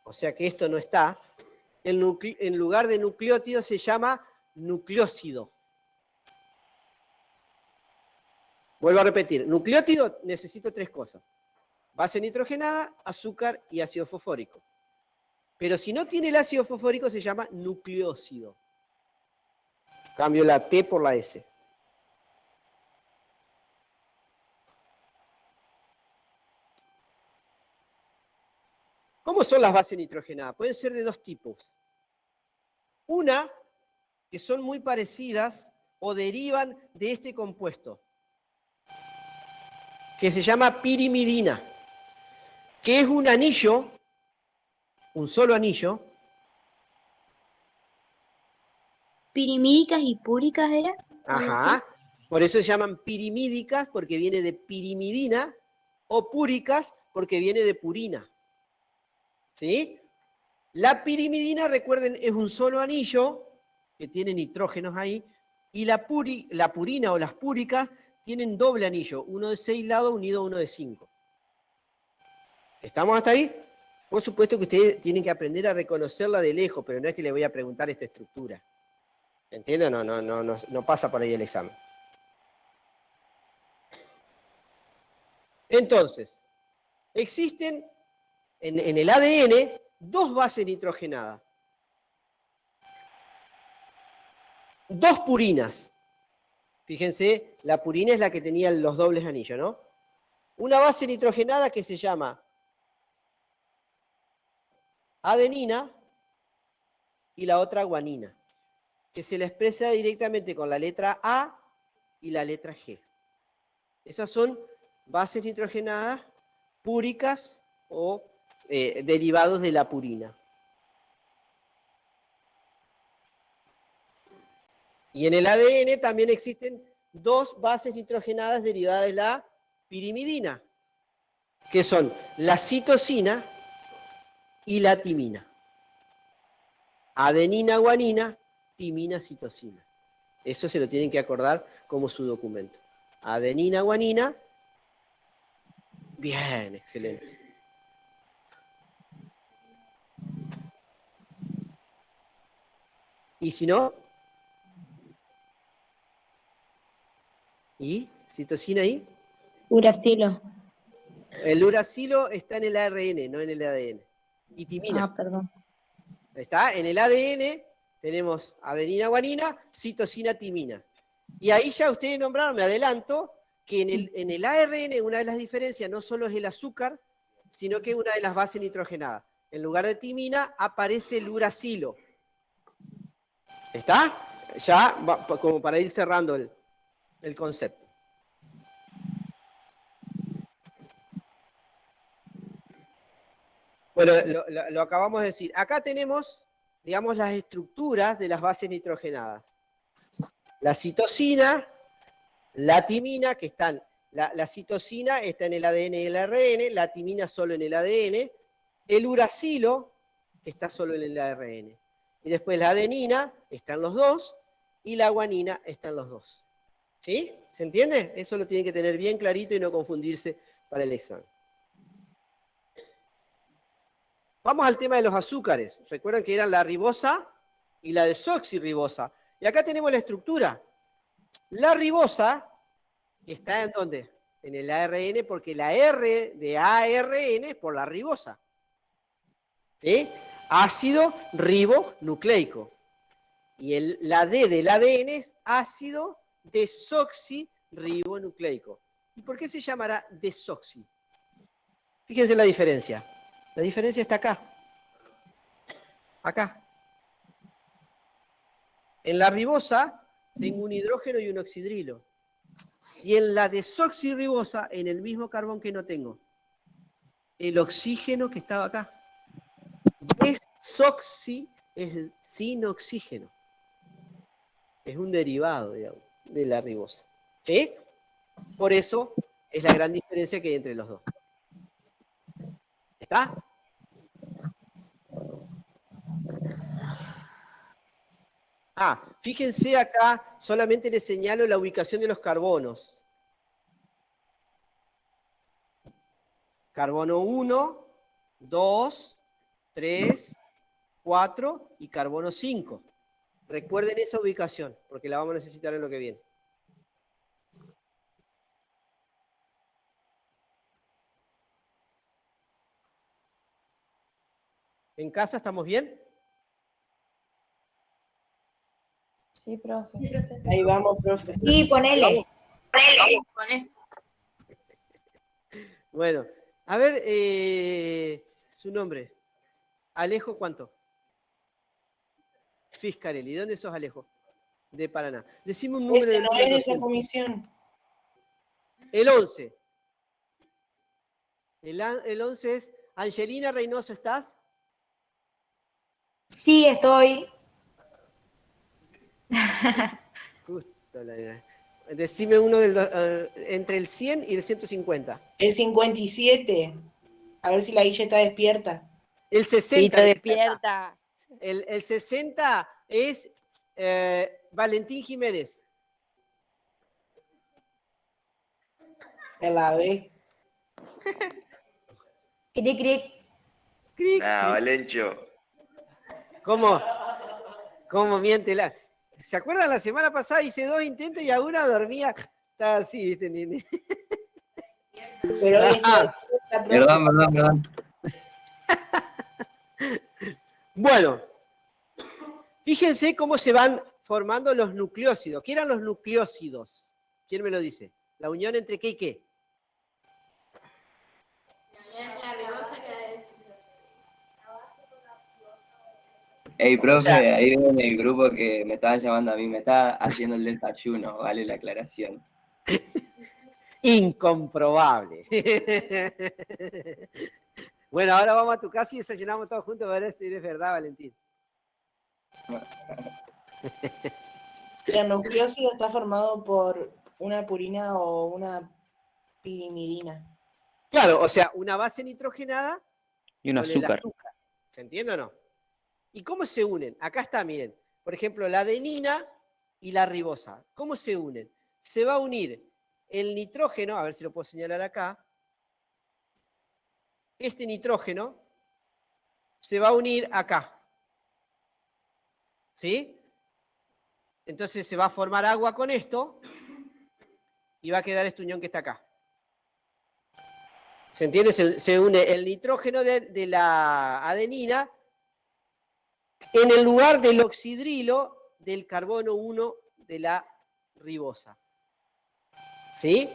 o sea que esto no está, en lugar de nucleótido se llama nucleósido. Vuelvo a repetir, nucleótido necesito 3 cosas. Base nitrogenada, azúcar y ácido fosfórico. Pero si no tiene el ácido fosfórico se llama nucleósido. Cambio la T por la S. ¿Cómo son las bases nitrogenadas? Pueden ser de 2 tipos. Una, que son muy parecidas o derivan de este compuesto, que se llama pirimidina, que es un anillo, un solo anillo. ¿Pirimídicas y púricas era? Ajá. Por eso se llaman pirimídicas, porque viene de pirimidina, o púricas, porque viene de purina. ¿Sí? La pirimidina, recuerden, es un solo anillo, que tiene nitrógenos ahí, y la purina o las púricas tienen doble anillo, uno de 6 lados unido a uno de 5. ¿Estamos hasta ahí? Por supuesto que ustedes tienen que aprender a reconocerla de lejos, pero no es que le voy a preguntar esta estructura. ¿Entienden? No pasa por ahí el examen. Entonces, existen en el ADN 2 bases nitrogenadas. 2 purinas. Fíjense, la purina es la que tenía los dobles anillos, ¿no? Una base nitrogenada que se llama adenina y la otra guanina, que se la expresa directamente con la letra A y la letra G. Esas son bases nitrogenadas púricas o derivados de la purina. Y en el ADN también existen 2 bases nitrogenadas derivadas de la pirimidina, que son la citosina y la timina. Adenina, guanina, timina, citosina. Eso se lo tienen que acordar como su documento. Adenina, guanina. Bien, excelente. ¿Y si no? ¿Y? ¿Citosina ahí? Uracilo. El uracilo está en el ARN, no en el ADN. Y timina. Ah, perdón. Está en el ADN, tenemos adenina, guanina, citosina, timina. Y ahí ya ustedes nombraron, me adelanto, que en el ARN una de las diferencias no solo es el azúcar, sino que es una de las bases nitrogenadas. En lugar de timina aparece el uracilo. ¿Está? Ya, como para ir cerrando el concepto. Bueno, lo acabamos de decir. Acá tenemos, digamos, las estructuras de las bases nitrogenadas. La citosina, la timina, que están, la citosina está en el ADN y el ARN, la timina solo en el ADN, el uracilo está solo en el ARN. Y después la adenina está en los dos, y la guanina está en los dos. ¿Sí? ¿Se entiende? Eso lo tienen que tener bien clarito y no confundirse para el examen. Vamos al tema de los azúcares. Recuerdan que eran la ribosa y la desoxirribosa. Y acá tenemos la estructura. La ribosa está ¿en dónde? En el ARN, porque la R de ARN es por la ribosa. ¿Sí? Ácido ribonucleico. Y la D del ADN es ácido desoxirribonucleico. ¿Y por qué se llamará desoxi? Fíjense la diferencia. La diferencia está acá. Acá. En la ribosa tengo un hidrógeno y un oxidrilo. Y en la desoxirribosa, en el mismo carbón que no tengo, el oxígeno que estaba acá. Desoxi es sin oxígeno. Es un derivado, digamos, de la ribosa. ¿Sí? Por eso es la gran diferencia que hay entre los dos. ¿Está? Fíjense acá, solamente les señalo la ubicación de los carbonos. Carbono 1, 2, 3, 4 y carbono 5. Recuerden esa ubicación, porque la vamos a necesitar en lo que viene. ¿En casa estamos bien? Sí, profe. Ahí vamos, profe. Sí, ponele. Bueno, a ver, su nombre. Alejo, ¿cuánto? Fiscarelli. ¿De dónde sos, Alejo? De Paraná. Decime un número Ese del no número es de esa 200. comisión. El 11. El 11 es... Angelina Reynoso, ¿estás? Sí, estoy. Justo decime uno entre el 100 y el 150. El 57. A ver si la Guille está despierta. El 60. Pito despierta. El 60 es Valentín Jiménez. Te la ve. Cric, cric. Cric, Nah, cric. Valencho. ¿Cómo miente la? ¿Se acuerdan? La semana pasada hice 2 intentos y a una dormía. Estaba así, ¿viste? Pero hoy está despierta, profe. Perdón. Bueno, fíjense cómo se van formando los nucleósidos. ¿Qué eran los nucleósidos? ¿Quién me lo dice? ¿La unión entre qué y qué? Ey, profe, O sea, ahí veo en el grupo que me estaban llamando a mí, me está haciendo el desayuno, vale la aclaración. incomprobable. Bueno, ahora vamos a tu casa y desayunamos todos juntos para ver si es verdad, Valentín. El nucleósido está formado por una purina o una pirimidina. Claro, o sea, una base nitrogenada Y un con el azúcar. azúcar. ¿Se entiende o no? ¿Y cómo se unen? Acá está, miren. Por ejemplo, la adenina y la ribosa. ¿Cómo se unen? Se va a unir el nitrógeno, a ver si lo puedo señalar acá. Este nitrógeno se va a unir acá. ¿Sí? Entonces se va a formar agua con esto y va a quedar esta unión que está acá. ¿Se entiende? Se une el nitrógeno de la adenina en el lugar del oxidrilo del carbono 1 de la ribosa. ¿Sí?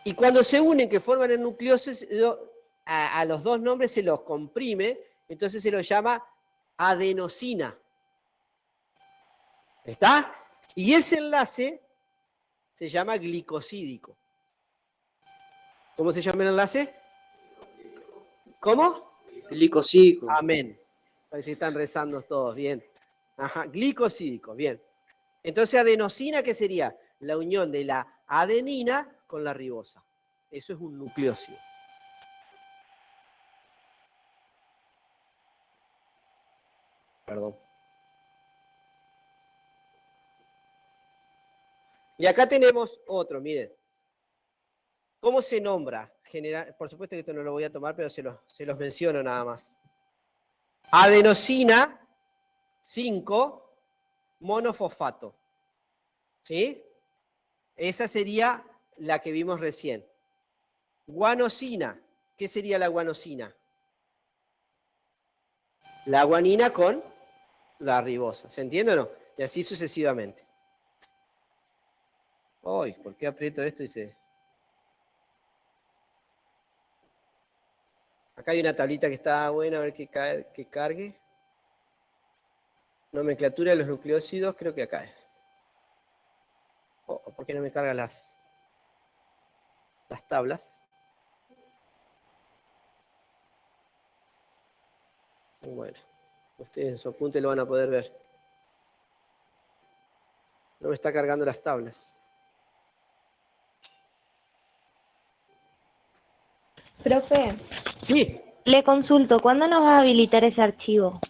Y cuando se unen, que forman el nucleósido, a los dos nombres se los comprime, entonces se los llama adenosina. ¿Está? Y ese enlace se llama glicosídico. ¿Cómo se llama el enlace? ¿Cómo? Glicosídico. Amén. Parece que están rezando todos, bien. Ajá, glicosídico, bien. Entonces, adenosina, ¿qué sería? La unión de la adenina con la ribosa. Eso es un nucleósido. Perdón. Y acá tenemos otro, miren. ¿Cómo se nombra? Por supuesto que esto no lo voy a tomar, pero se los menciono nada más. Adenosina 5 monofosfato. ¿Sí? Esa sería la que vimos recién. Guanosina. ¿Qué sería la guanosina? La guanina con la ribosa. ¿Se entiende o no? Y así sucesivamente. Uy, ¿por qué aprieto esto y se...? Acá hay una tablita que está buena, a ver que cargue. Nomenclatura de los nucleósidos, creo que acá es. Oh, ¿por qué no me carga las tablas? Bueno, ustedes en su apunte lo van a poder ver. No me está cargando las tablas. Profe, Sí. le consulto, ¿cuándo nos va a habilitar ese archivo?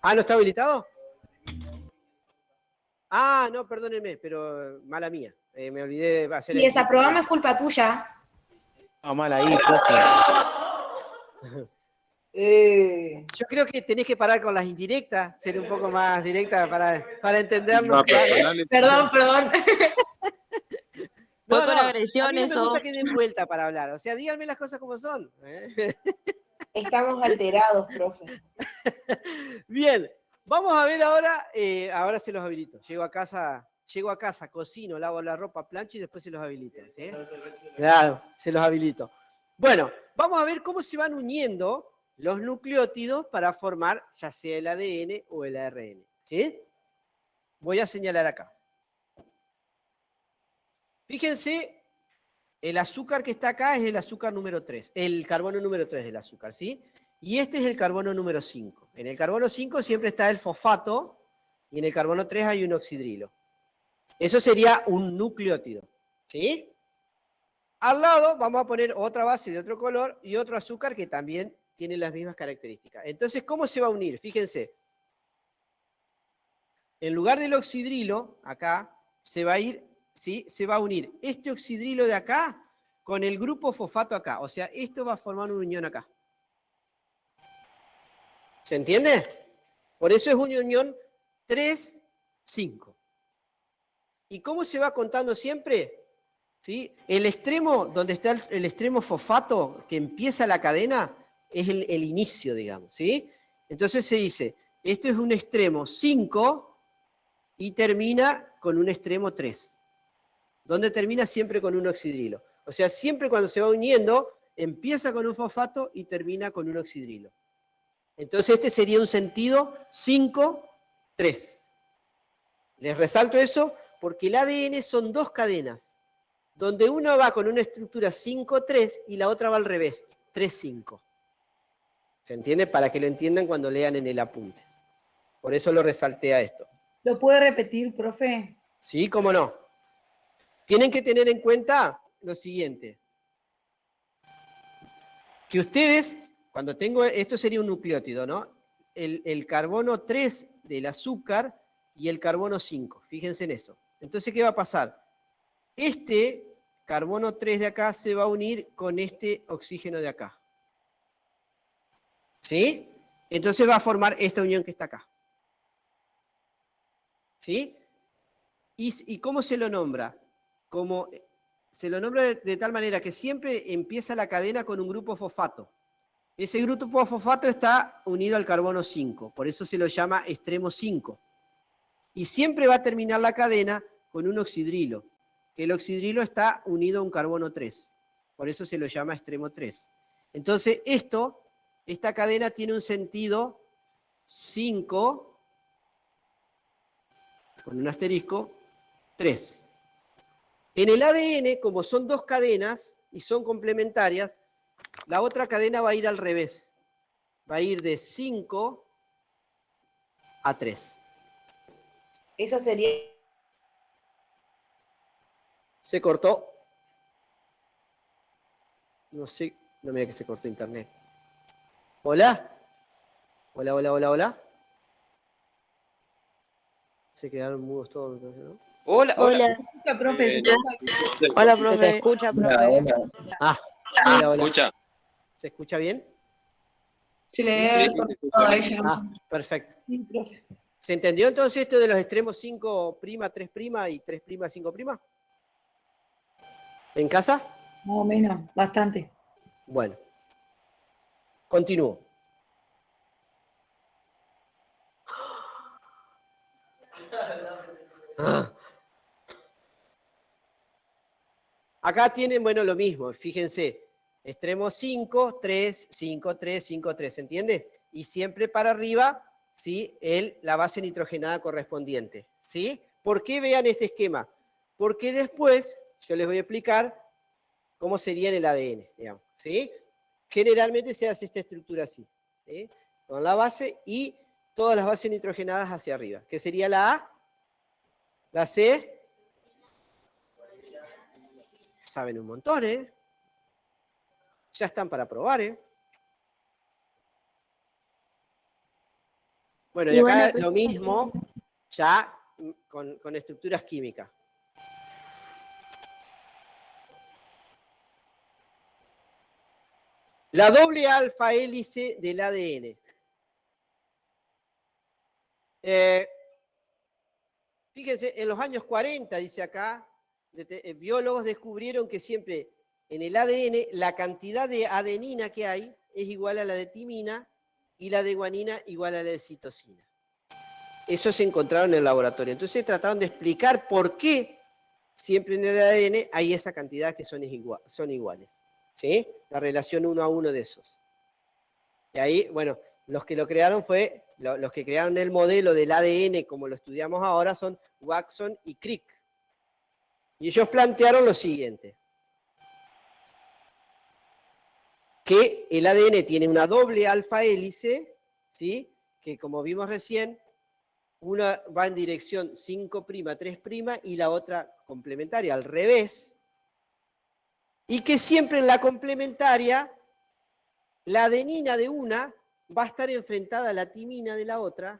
Ah, ¿no está habilitado? Ah, no, perdónenme, pero mala mía. Me olvidé de hacer Si desaprobamos es culpa tuya. Ah, mal ahí, profe. Yo creo que tenés que parar con las indirectas, ser un poco más directa para entendernos. No, personal. Perdón. No, Fue con no, agresión a mí no me eso. gusta que den vuelta para hablar. O sea, díganme las cosas como son. Estamos alterados, profe. Bien, vamos a ver ahora. Ahora se los habilito. Llego a casa, cocino, lavo la ropa, plancho y después se los habilito. ¿Sí? Claro, se los habilito. Bueno, vamos a ver cómo se van uniendo los nucleótidos para formar ya sea el ADN o el ARN. ¿Sí? Voy a señalar acá. Fíjense, el azúcar que está acá es el azúcar número 3, el carbono número 3 del azúcar, ¿sí? Y este es el carbono número 5. En el carbono 5 siempre está el fosfato y en el carbono 3 hay un oxidrilo. Eso sería un nucleótido, ¿sí? Al lado vamos a poner otra base de otro color y otro azúcar que también tiene las mismas características. Entonces, ¿cómo se va a unir? Fíjense. En lugar del oxidrilo, acá, se va a ir, ¿sí? Se va a unir este oxidrilo de acá con el grupo fosfato acá. O sea, esto va a formar una unión acá. ¿Se entiende? Por eso es una unión 3, 5. ¿Y cómo se va contando siempre? ¿Sí? El extremo, donde está el extremo fosfato que empieza la cadena, es el inicio, digamos, ¿sí? Entonces se dice, esto es un extremo 5 y termina con un extremo 3. ¿Dónde termina? Siempre con un oxidrilo. O sea, siempre cuando se va uniendo, empieza con un fosfato y termina con un oxidrilo. Entonces este sería un sentido 5, 3. Les resalto eso porque el ADN son dos cadenas, donde una va con una estructura 5-3 y la otra va al revés, 3-5. ¿Se entiende? Para que lo entiendan cuando lean en el apunte. Por eso lo resalté a esto. ¿Lo puede repetir, profe? Sí, cómo no. Tienen que tener en cuenta lo siguiente. Que ustedes, cuando tengo, esto sería un nucleótido, ¿no? El carbono 3 del azúcar y el carbono 5. Fíjense en eso. Entonces, ¿qué va a pasar? Este carbono 3 de acá se va a unir con este oxígeno de acá. ¿Sí? Entonces va a formar esta unión que está acá. ¿Sí? ¿Y cómo se lo nombra? Se lo nombra de tal manera que siempre empieza la cadena con un grupo fosfato. Ese grupo fosfato está unido al carbono 5, por eso se lo llama extremo 5. Y siempre va a terminar la cadena con un oxidrilo, que el oxidrilo está unido a un carbono 3, por eso se lo llama extremo 3. Entonces esta cadena tiene un sentido 5, con un asterisco, 3. En el ADN, como son dos cadenas y son complementarias, La otra cadena va a ir al revés. Va a ir de 5 a 3. Esa sería. Se cortó. No sé, no me diga que se cortó internet. ¿Hola? Hola, hola, hola, hola. Se quedaron mudos todos, ¿no? Hola, hola. Hola. Escucha, profe, se escucha. Hola, Se te profe. escucha, Hola, profe. hola. Ah, ¿Se hola, hola. escucha? ¿Se escucha bien? Se le Sí, debe sí. haber cortado a ella. Ah, perfecto. Sí, profe. ¿Se entendió entonces esto de los extremos 5', 3' y 3', 5'? ¿En casa? Más o menos, bastante. Bueno, continúo. Ah. Acá tienen, bueno, lo mismo, fíjense, extremo 5, 3, 5, 3, 5, 3, ¿se entiende? Y siempre para arriba, ¿sí? La base nitrogenada correspondiente, ¿sí? ¿Por qué vean este esquema? Porque después yo les voy a explicar cómo sería en el ADN, digamos, ¿sí? Generalmente se hace esta estructura así, ¿sí? Con la base y todas las bases nitrogenadas hacia arriba, que sería la A, la C. Saben un montón, ¿eh? Ya están para probar, ¿eh? Bueno, y Y bueno, acá lo mismo, ya con estructuras químicas. La doble alfa hélice del ADN. Fíjense, en los años 40, dice acá, biólogos descubrieron que siempre en el ADN la cantidad de adenina que hay es igual a la de timina y la de guanina igual a la de citosina. Eso se encontraron en el laboratorio. Entonces trataron de explicar por qué siempre en el ADN hay esa cantidad que son iguales. ¿Sí? La relación 1 a 1 de esos. Y ahí, bueno, los que lo crearon los que crearon el modelo del ADN como lo estudiamos ahora son Watson y Crick. Y ellos plantearon lo siguiente. Que el ADN tiene una doble alfa hélice, ¿sí? Que como vimos recién, una va en dirección 5', 3' y la otra complementaria, al revés. Y que siempre en la complementaria, la adenina de una va a estar enfrentada a la timina de la otra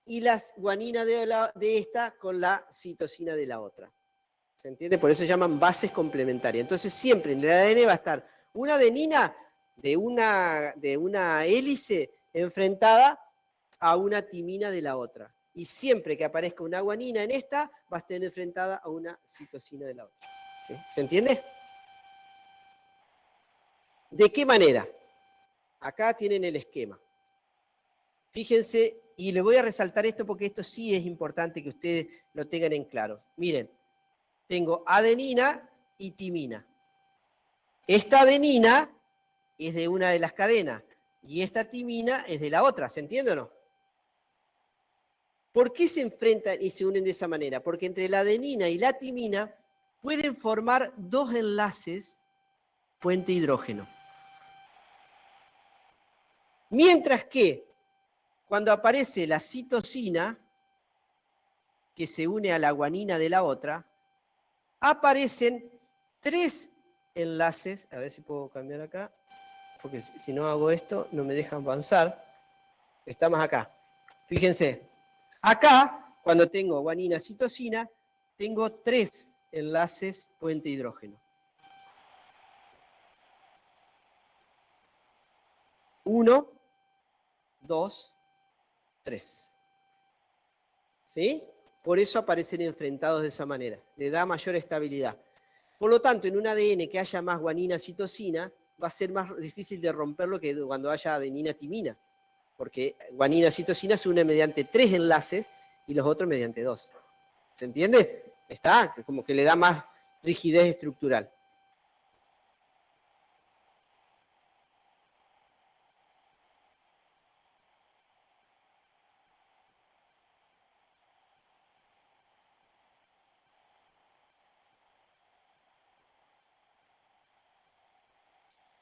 y la guanina de esta con la citosina de la otra. ¿Se entiende? Por eso se llaman bases complementarias. Entonces siempre en el ADN va a estar una adenina de una hélice enfrentada a una timina de la otra. Y siempre que aparezca una guanina en esta, va a estar enfrentada a una citosina de la otra. ¿Sí? ¿Se entiende? ¿De qué manera? Acá tienen el esquema. Fíjense, y les voy a resaltar esto porque esto sí es importante que ustedes lo tengan en claro. Miren, tengo adenina y timina. Esta adenina es de una de las cadenas y esta timina es de la otra, ¿se entiende o no? ¿Por qué se enfrentan y se unen de esa manera? Porque entre la adenina y la timina pueden formar dos enlaces puente hidrógeno. Mientras que cuando aparece la citosina, que se une a la guanina de la otra, aparecen tres enlaces. A ver si puedo cambiar acá, porque si no hago esto no me deja avanzar. Estamos acá. Fíjense, acá, cuando tengo guanina, citosina, tengo tres enlaces puente hidrógeno. 1, 2, 3. ¿Sí? Por eso aparecen enfrentados de esa manera. Le da mayor estabilidad. Por lo tanto, en un ADN que haya más guanina, citosina, va a ser más difícil de romperlo que cuando haya adenina, timina. Porque guanina, citosina se une mediante tres enlaces y los otros mediante dos. ¿Se entiende? Está, como que le da más rigidez estructural.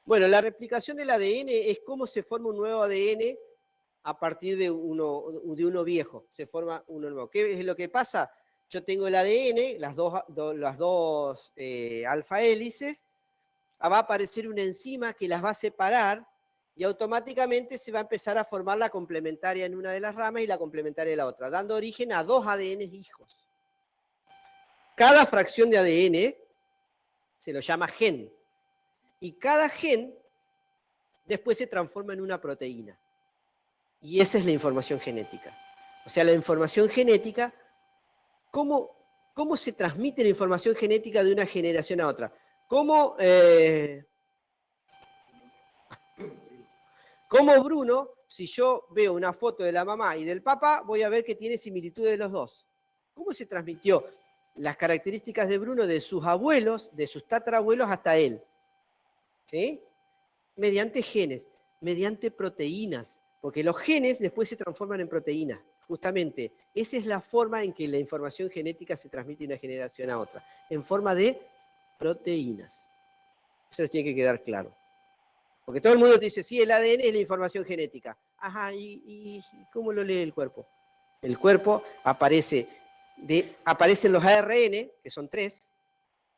Bueno, la replicación del ADN es cómo se forma un nuevo ADN a partir de uno viejo. Se forma uno nuevo. ¿Qué es lo que pasa? Yo tengo el ADN, las dos alfa hélices, va a aparecer una enzima que las va a separar y automáticamente se va a empezar a formar la complementaria en una de las ramas y la complementaria en la otra, dando origen a dos ADN hijos. Cada fracción de ADN se lo llama gen. Y cada gen después se transforma en una proteína. Y esa es la información genética. O sea, la información genética, ¿cómo se transmite la información genética de una generación a otra? ¿Cómo Bruno, si yo veo una foto de la mamá y del papá, voy a ver que tiene similitud de los dos? ¿Cómo se transmitió las características de Bruno de sus abuelos, de sus tatarabuelos hasta él? ¿Sí? Mediante genes, mediante proteínas, porque los genes después se transforman en proteínas. Justamente, esa es la forma en que la información genética se transmite de una generación a otra, en forma de proteínas. Eso les tiene que quedar claro. Porque todo el mundo te dice, sí, el ADN es la información genética. Ajá, ¿y cómo lo lee el cuerpo? El cuerpo aparecen los ARN, que son 3,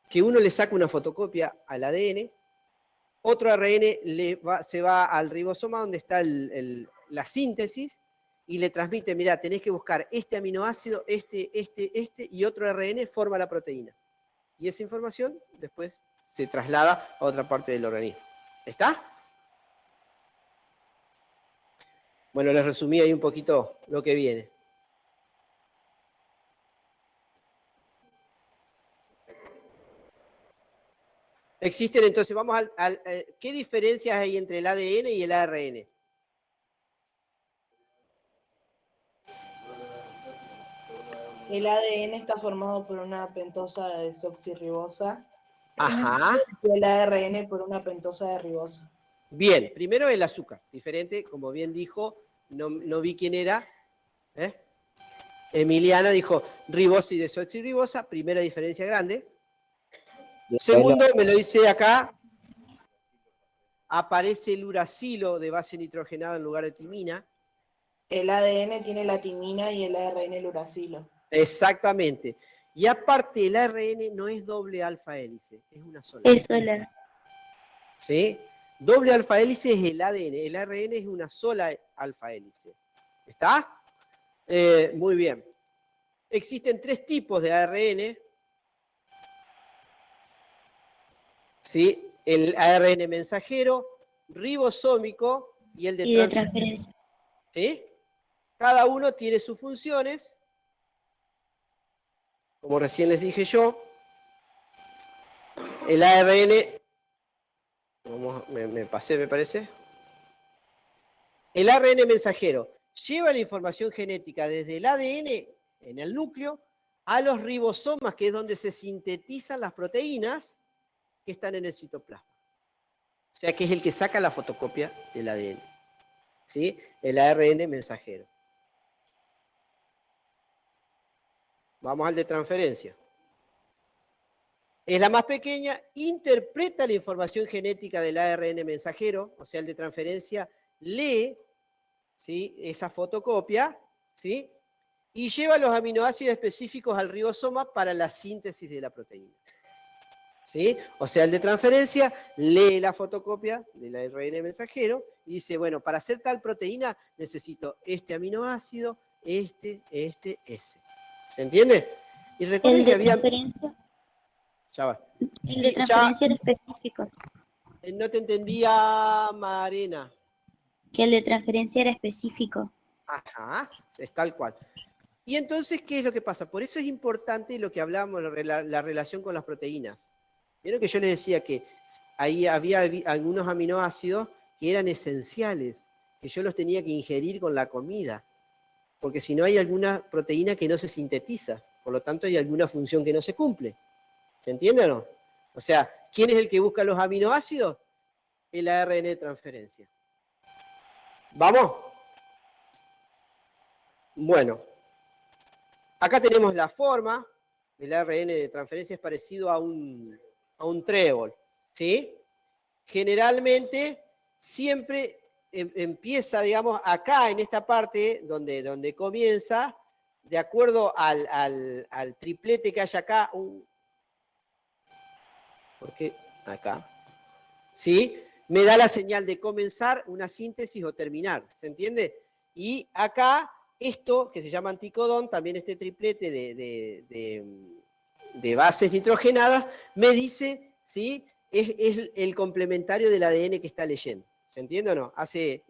que uno le saca una fotocopia al ADN, otro ARN se va al ribosoma donde está la síntesis y le transmite, mirá, tenés que buscar este aminoácido, este, y otro ARN forma la proteína. Y esa información después se traslada a otra parte del organismo. ¿Está? Bueno, les resumí ahí un poquito lo que viene. Existen entonces, vamos ¿qué diferencias hay entre el ADN y el ARN? El ADN está formado por una pentosa de desoxirribosa. Ajá. Y el ARN por una pentosa de ribosa. Bien, primero el azúcar, diferente, como bien dijo, no vi quién era, Emiliana dijo ribosa y desoxirribosa, primera diferencia grande. Segundo, me lo dice acá, aparece el uracilo de base nitrogenada en lugar de timina. El ADN tiene la timina y el ARN el uracilo. Exactamente. Y aparte el ARN no es doble alfa hélice, es una sola. Es sola. ¿Sí? Doble alfa hélice es el ADN, el ARN es una sola alfa hélice. ¿Está? Muy bien. Existen 3 tipos de ARN. ¿Sí? El ARN mensajero, ribosómico y el de transferencia. ¿Sí? Cada uno tiene sus funciones, como recién les dije yo. El ARN, me pasé, me parece. El ARN mensajero lleva la información genética desde el ADN en el núcleo a los ribosomas, que es donde se sintetizan las proteínas que están en el citoplasma. O sea que es el que saca la fotocopia del ADN. ¿Sí? El ARN mensajero. Vamos al de transferencia. Es la más pequeña, interpreta la información genética del ARN mensajero, o sea, el de transferencia lee, ¿sí?, esa fotocopia, ¿sí?, y lleva los aminoácidos específicos al ribosoma para la síntesis de la proteína. ¿Sí? O sea, el de transferencia lee la fotocopia del ARN mensajero y dice, bueno, para hacer tal proteína necesito este aminoácido, ese. ¿Se entiende? Y recuerden que había... Ya va. El de transferencia era específico. No te entendía, Marena. Que el de transferencia era específico. Ajá, es tal cual. Y entonces, ¿qué es lo que pasa? Por eso es importante lo que hablábamos, la relación con las proteínas. Vieron que yo les decía que ahí había algunos aminoácidos que eran esenciales, que yo los tenía que ingerir con la comida, porque si no hay alguna proteína que no se sintetiza, por lo tanto hay alguna función que no se cumple. ¿Se entiende o no? O sea, ¿quién es el que busca los aminoácidos? El ARN de transferencia. ¿Vamos? Bueno, acá tenemos la forma. El ARN de transferencia es parecido a un trébol, ¿sí? generalmente siempre empieza, digamos, acá en esta parte donde comienza, de acuerdo al triplete que hay acá. ¿Por qué? Acá. ¿Sí? Me da la señal de comenzar una síntesis o terminar. ¿Se entiende? Y acá, esto que se llama anticodón, también este triplete de bases nitrogenadas, me dice, ¿sí? Es el complementario del ADN que está leyendo. ¿Se entiende o no? Hace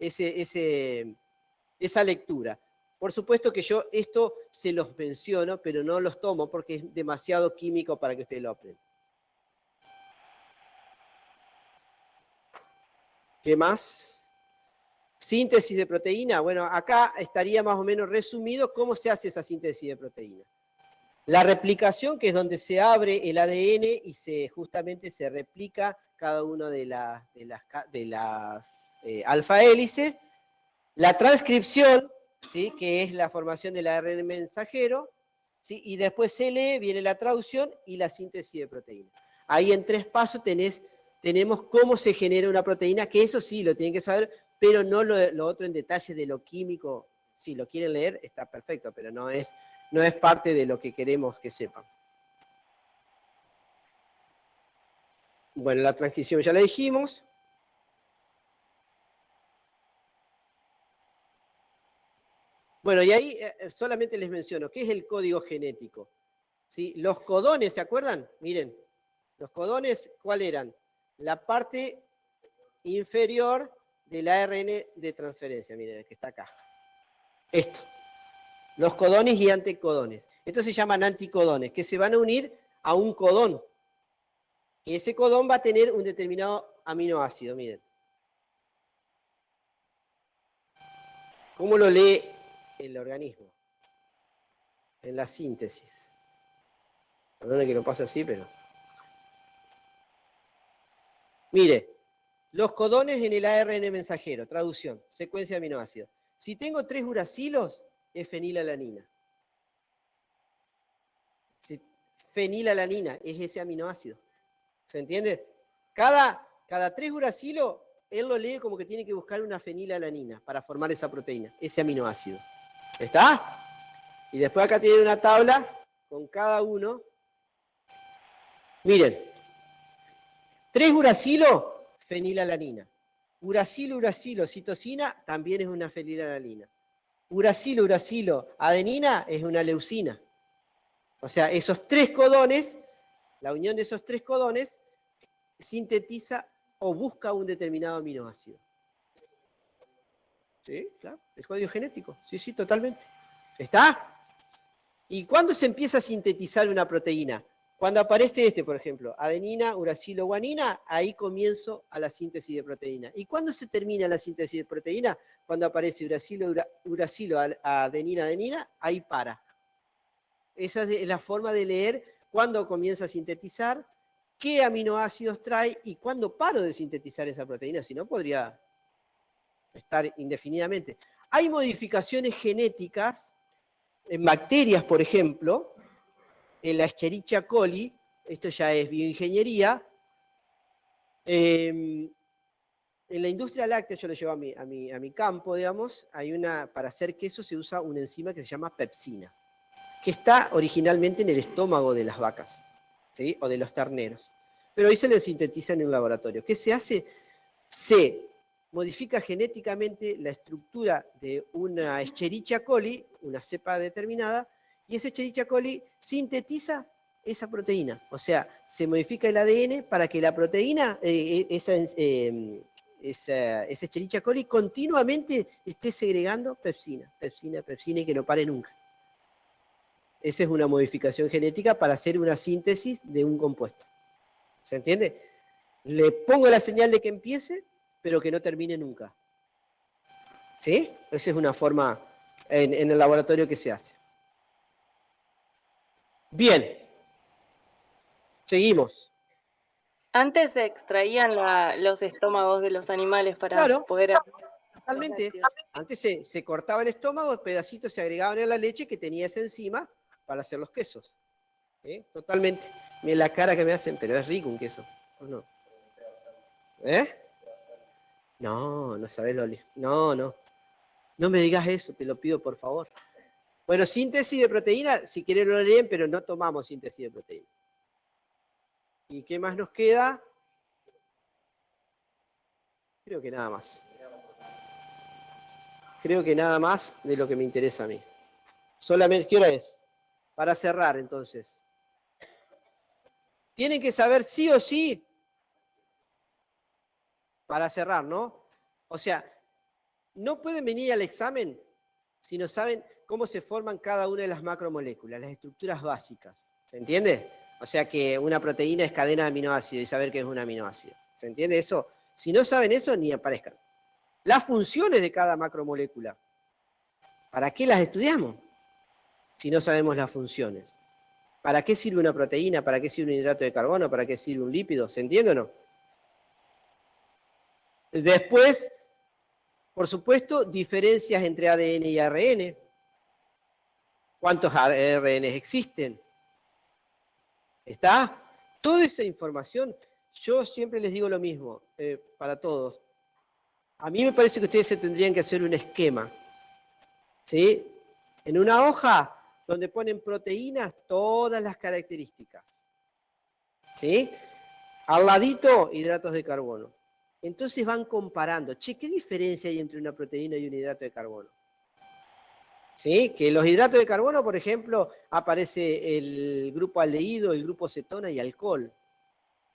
esa lectura. Por supuesto que yo esto se los menciono, pero no los tomo porque es demasiado químico para que ustedes lo aprendan. ¿Qué más? Síntesis de proteína. Bueno, acá estaría más o menos resumido cómo se hace esa síntesis de proteína. La replicación, que es donde se abre el ADN y justamente se replica cada una de las alfa hélices. La transcripción, ¿sí? Que es la formación del ARN mensajero, ¿sí? Y después se lee, viene la traducción y la síntesis de proteína. Ahí en 3 pasos tenemos cómo se genera una proteína, que eso sí lo tienen que saber, pero no lo otro en detalle de lo químico. Si lo quieren leer, está perfecto, pero no es parte de lo que queremos que sepan. Bueno, la transcripción ya la dijimos. Bueno, y ahí solamente les menciono, ¿qué es el código genético? ¿Sí? Los codones, ¿se acuerdan? Miren, los codones, ¿cuál eran? La parte inferior del ARN de transferencia, miren, el que está acá. Esto. Los codones y anticodones. Estos se llaman anticodones, que se van a unir a un codón. Y ese codón va a tener un determinado aminoácido, miren. ¿Cómo lo lee el organismo? En la síntesis. Perdone que lo pase así, pero... Mire, los codones en el ARN mensajero, traducción, secuencia de aminoácidos. Si tengo 3 uracilos, es fenilalanina. Fenilalanina es ese aminoácido. ¿Se entiende? Cada 3 uracilos, él lo lee como que tiene que buscar una fenilalanina para formar esa proteína, ese aminoácido. ¿Está? Y después acá tiene una tabla con cada uno. Miren, 3 uracilos, fenilalanina. Uracilo, citosina, también es una fenilalanina. Uracilo, adenina es una leucina. O sea, esos 3 codones, la unión de esos 3 codones, sintetiza o busca un determinado aminoácido. ¿Sí? Claro, el código genético. Sí, totalmente. ¿Está? ¿Y cuándo se empieza a sintetizar una proteína? Cuando aparece por ejemplo, adenina, uracilo, guanina, ahí comienzo a la síntesis de proteína. ¿Y cuándo se termina la síntesis de proteína? Cuando aparece uracilo, adenina, ahí para. Esa es la forma de leer cuándo comienza a sintetizar, qué aminoácidos trae y cuándo paro de sintetizar esa proteína, si no podría estar indefinidamente. Hay modificaciones genéticas en bacterias, por ejemplo, en la Escherichia coli, esto ya es bioingeniería. En la industria láctea, yo lo llevo a mi campo, digamos, para hacer queso se usa una enzima que se llama pepsina, que está originalmente en el estómago de las vacas, ¿sí? O de los terneros. Pero hoy se le sintetiza en un laboratorio. ¿Qué se hace? Se modifica genéticamente la estructura de una Escherichia coli, una cepa determinada, y esa Escherichia coli sintetiza esa proteína. O sea, se modifica el ADN para que la proteína, esa Escherichia coli, continuamente esté segregando pepsina, y que no pare nunca. Esa es una modificación genética para hacer una síntesis de un compuesto. ¿Se entiende? Le pongo la señal de que empiece, pero que no termine nunca. ¿Sí? Esa es una forma en el laboratorio que se hace. Bien. Seguimos. Antes se extraían los estómagos de los animales para poder... Totalmente. Antes se cortaba el estómago, pedacitos se agregaban en la leche que tenía esa enzima para hacer los quesos. Totalmente. Miren la cara que me hacen, pero es rico un queso, ¿o no? ¿Eh? No, no sabés lo... No, no. No me digas eso, te lo pido por favor. Bueno, síntesis de proteína, si quieren lo leen, pero no tomamos síntesis de proteína. ¿Y qué más nos queda? Creo que nada más. Creo que nada más de lo que me interesa a mí. Solamente, ¿qué hora es? Para cerrar, entonces. Tienen que saber sí o sí para cerrar, ¿no? O sea, no pueden venir al examen si no saben cómo se forman cada una de las macromoléculas, las estructuras básicas. ¿Se entiende? O sea que una proteína es cadena de aminoácidos y saber qué es un aminoácido. ¿Se entiende eso? Si no saben eso, ni aparezcan. Las funciones de cada macromolécula. ¿Para qué las estudiamos? Si no sabemos las funciones. ¿Para qué sirve una proteína? ¿Para qué sirve un hidrato de carbono? ¿Para qué sirve un lípido? ¿Se entiende o no? Después, por supuesto, diferencias entre ADN y ARN. ¿Cuántos ARN existen? ¿Está? Toda esa información, yo siempre les digo lo mismo, para todos. A mí me parece que ustedes se tendrían que hacer un esquema. ¿Sí? En una hoja donde ponen proteínas, todas las características. ¿Sí? Al ladito, hidratos de carbono. Entonces van comparando. Che, ¿qué diferencia hay entre una proteína y un hidrato de carbono? ¿Sí? Que los hidratos de carbono, por ejemplo, aparece el grupo aldehído, el grupo cetona y alcohol.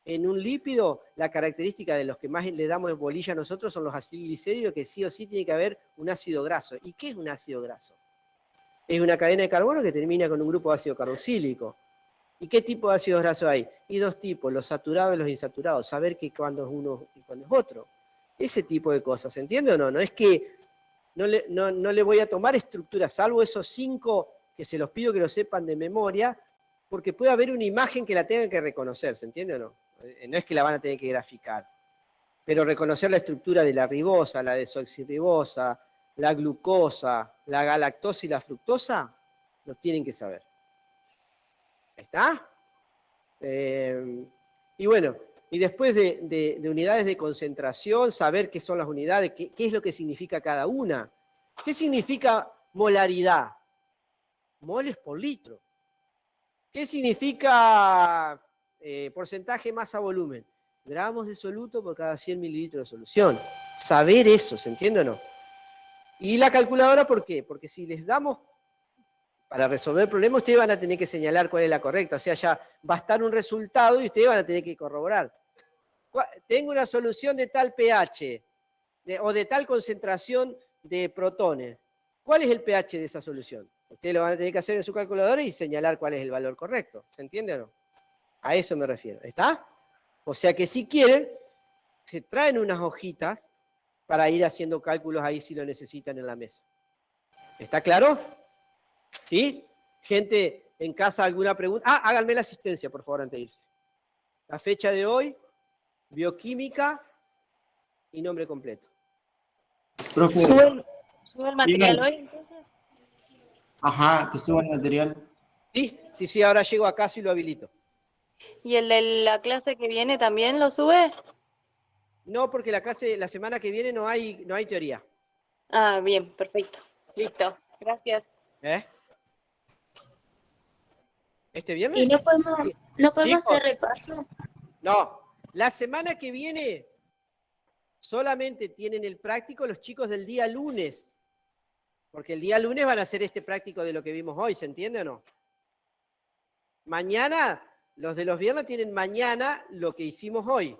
En un lípido, la característica de los que más le damos bolilla a nosotros son los acilglicéridos, que sí o sí tiene que haber un ácido graso. ¿Y qué es un ácido graso? Es una cadena de carbono que termina con un grupo de ácido carboxílico. ¿Y qué tipo de ácidos grasos hay? Y dos tipos, los saturados y los insaturados. Saber que cuándo es uno y cuándo es otro. Ese tipo de cosas, ¿se entiende o no? No es que no le voy a tomar estructura, salvo esos 5 que se los pido que lo sepan de memoria, porque puede haber una imagen que la tengan que reconocer, ¿se entiende o no? No es que la van a tener que graficar. Pero reconocer la estructura de la ribosa, la desoxirribosa, la glucosa, la galactosa y la fructosa, lo tienen que saber. ¿Está? Y bueno, y después de unidades de concentración, saber qué son las unidades, qué es lo que significa cada una. ¿Qué significa molaridad? Moles por litro. ¿Qué significa porcentaje masa-volumen? Gramos de soluto por cada 100 mililitros de solución. Saber eso, ¿se entiende o no? Y la calculadora, ¿por qué? Porque si les damos para resolver el problema, ustedes van a tener que señalar cuál es la correcta. O sea, ya va a estar un resultado y ustedes van a tener que corroborar. Tengo una solución de tal pH o de tal concentración de protones. ¿Cuál es el pH de esa solución? Ustedes lo van a tener que hacer en su calculadora y señalar cuál es el valor correcto. ¿Se entiende o no? A eso me refiero. ¿Está? O sea que si quieren, se traen unas hojitas para ir haciendo cálculos ahí si lo necesitan en la mesa. ¿Está claro? ¿Sí? Gente en casa, ¿alguna pregunta? Háganme la asistencia, por favor, antes de irse. La fecha de hoy, bioquímica y nombre completo. Profe, ¿Sube el material hoy, entonces? ajá, que suba el material. Sí, ahora llego a casa y lo habilito. ¿Y el de la clase que viene también lo sube? No, porque la semana que viene no hay teoría. Ah, bien, perfecto. Listo, gracias. ¿Este viernes? ¿Y no podemos Chicos, hacer repaso? No, la semana que viene solamente tienen el práctico los chicos del día lunes. Porque el día lunes van a hacer este práctico de lo que vimos hoy, ¿se entiende o no? Mañana, los de los viernes tienen mañana lo que hicimos hoy.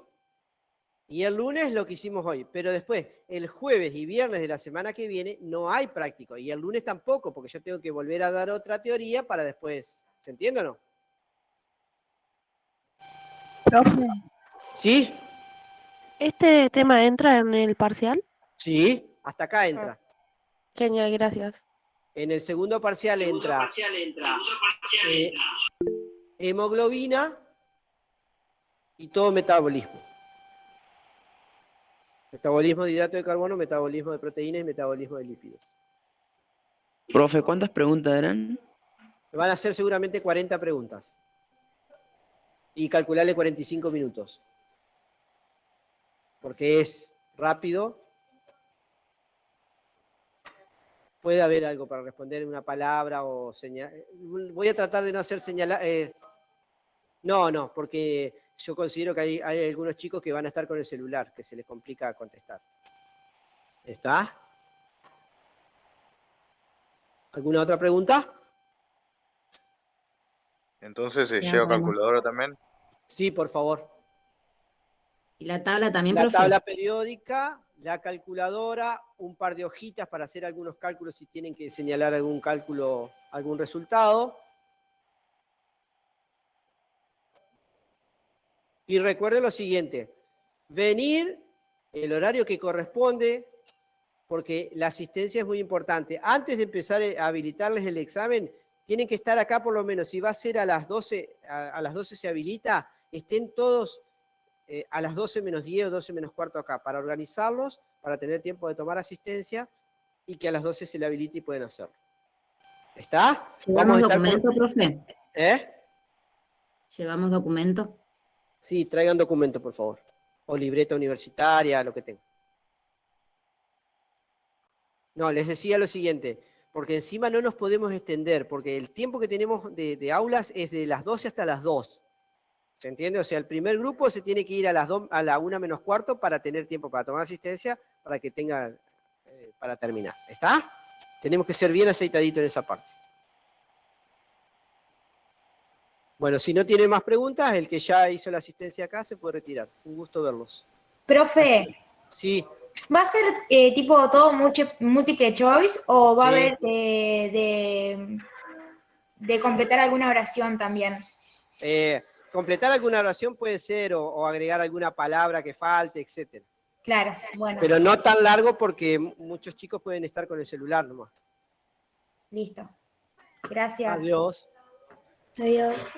Y el lunes lo que hicimos hoy. Pero después, el jueves y viernes de la semana que viene, no hay práctico. Y el lunes tampoco, porque yo tengo que volver a dar otra teoría para después. ¿Se entiende o no? Profe, ¿Sí? ¿este tema entra en el parcial? Sí, hasta acá entra. Genial, gracias. En el segundo parcial entra hemoglobina y todo metabolismo. Metabolismo de hidrato de carbono, metabolismo de proteínas y metabolismo de lípidos. Profe, ¿cuántas preguntas eran? Van a ser seguramente 40 preguntas. Y calcularle 45 minutos. porque es rápido. Puede haber algo para responder una palabra o señal. Voy a tratar de no hacer señalar. No, porque yo considero que hay algunos chicos que van a estar con el celular, que se les complica contestar. ¿Está? ¿Alguna otra pregunta? Entonces, ¿lleva calculadora también? Sí, por favor. ¿Y la tabla también, La profe? tabla periódica, la calculadora, un par de hojitas para hacer algunos cálculos si tienen que señalar algún cálculo, algún resultado. Y recuerden lo siguiente, venir el horario que corresponde, porque la asistencia es muy importante. Antes de empezar a habilitarles el examen, tienen que estar acá por lo menos, si va a ser a las 12, a las 12 se habilita, estén todos a las 12 menos 10 o 12 menos cuarto acá, para organizarlos, para tener tiempo de tomar asistencia y que a las 12 se le habilite y pueden hacerlo. ¿Está? ¿Llevamos documento, profe? ¿Eh? ¿Llevamos documento? Sí, traigan documento, por favor. O libreta universitaria, lo que tengan. No, les decía lo siguiente, porque encima no nos podemos extender, porque el tiempo que tenemos de aulas es de las 12 hasta las 2. ¿Se entiende? O sea, el primer grupo se tiene que ir a la 1 menos cuarto para tener tiempo para tomar asistencia, para que tenga, para terminar. ¿Está? Tenemos que ser bien aceitaditos en esa parte. Bueno, si no tiene más preguntas, el que ya hizo la asistencia acá se puede retirar. Un gusto verlos. Profe, Sí. ¿va a ser tipo todo múltiple choice o va a Sí. haber de completar alguna oración también? Completar alguna oración puede ser, o agregar alguna palabra que falte, etc. Claro, bueno. Pero no tan largo porque muchos chicos pueden estar con el celular nomás. Listo. Gracias. Adiós. Adiós.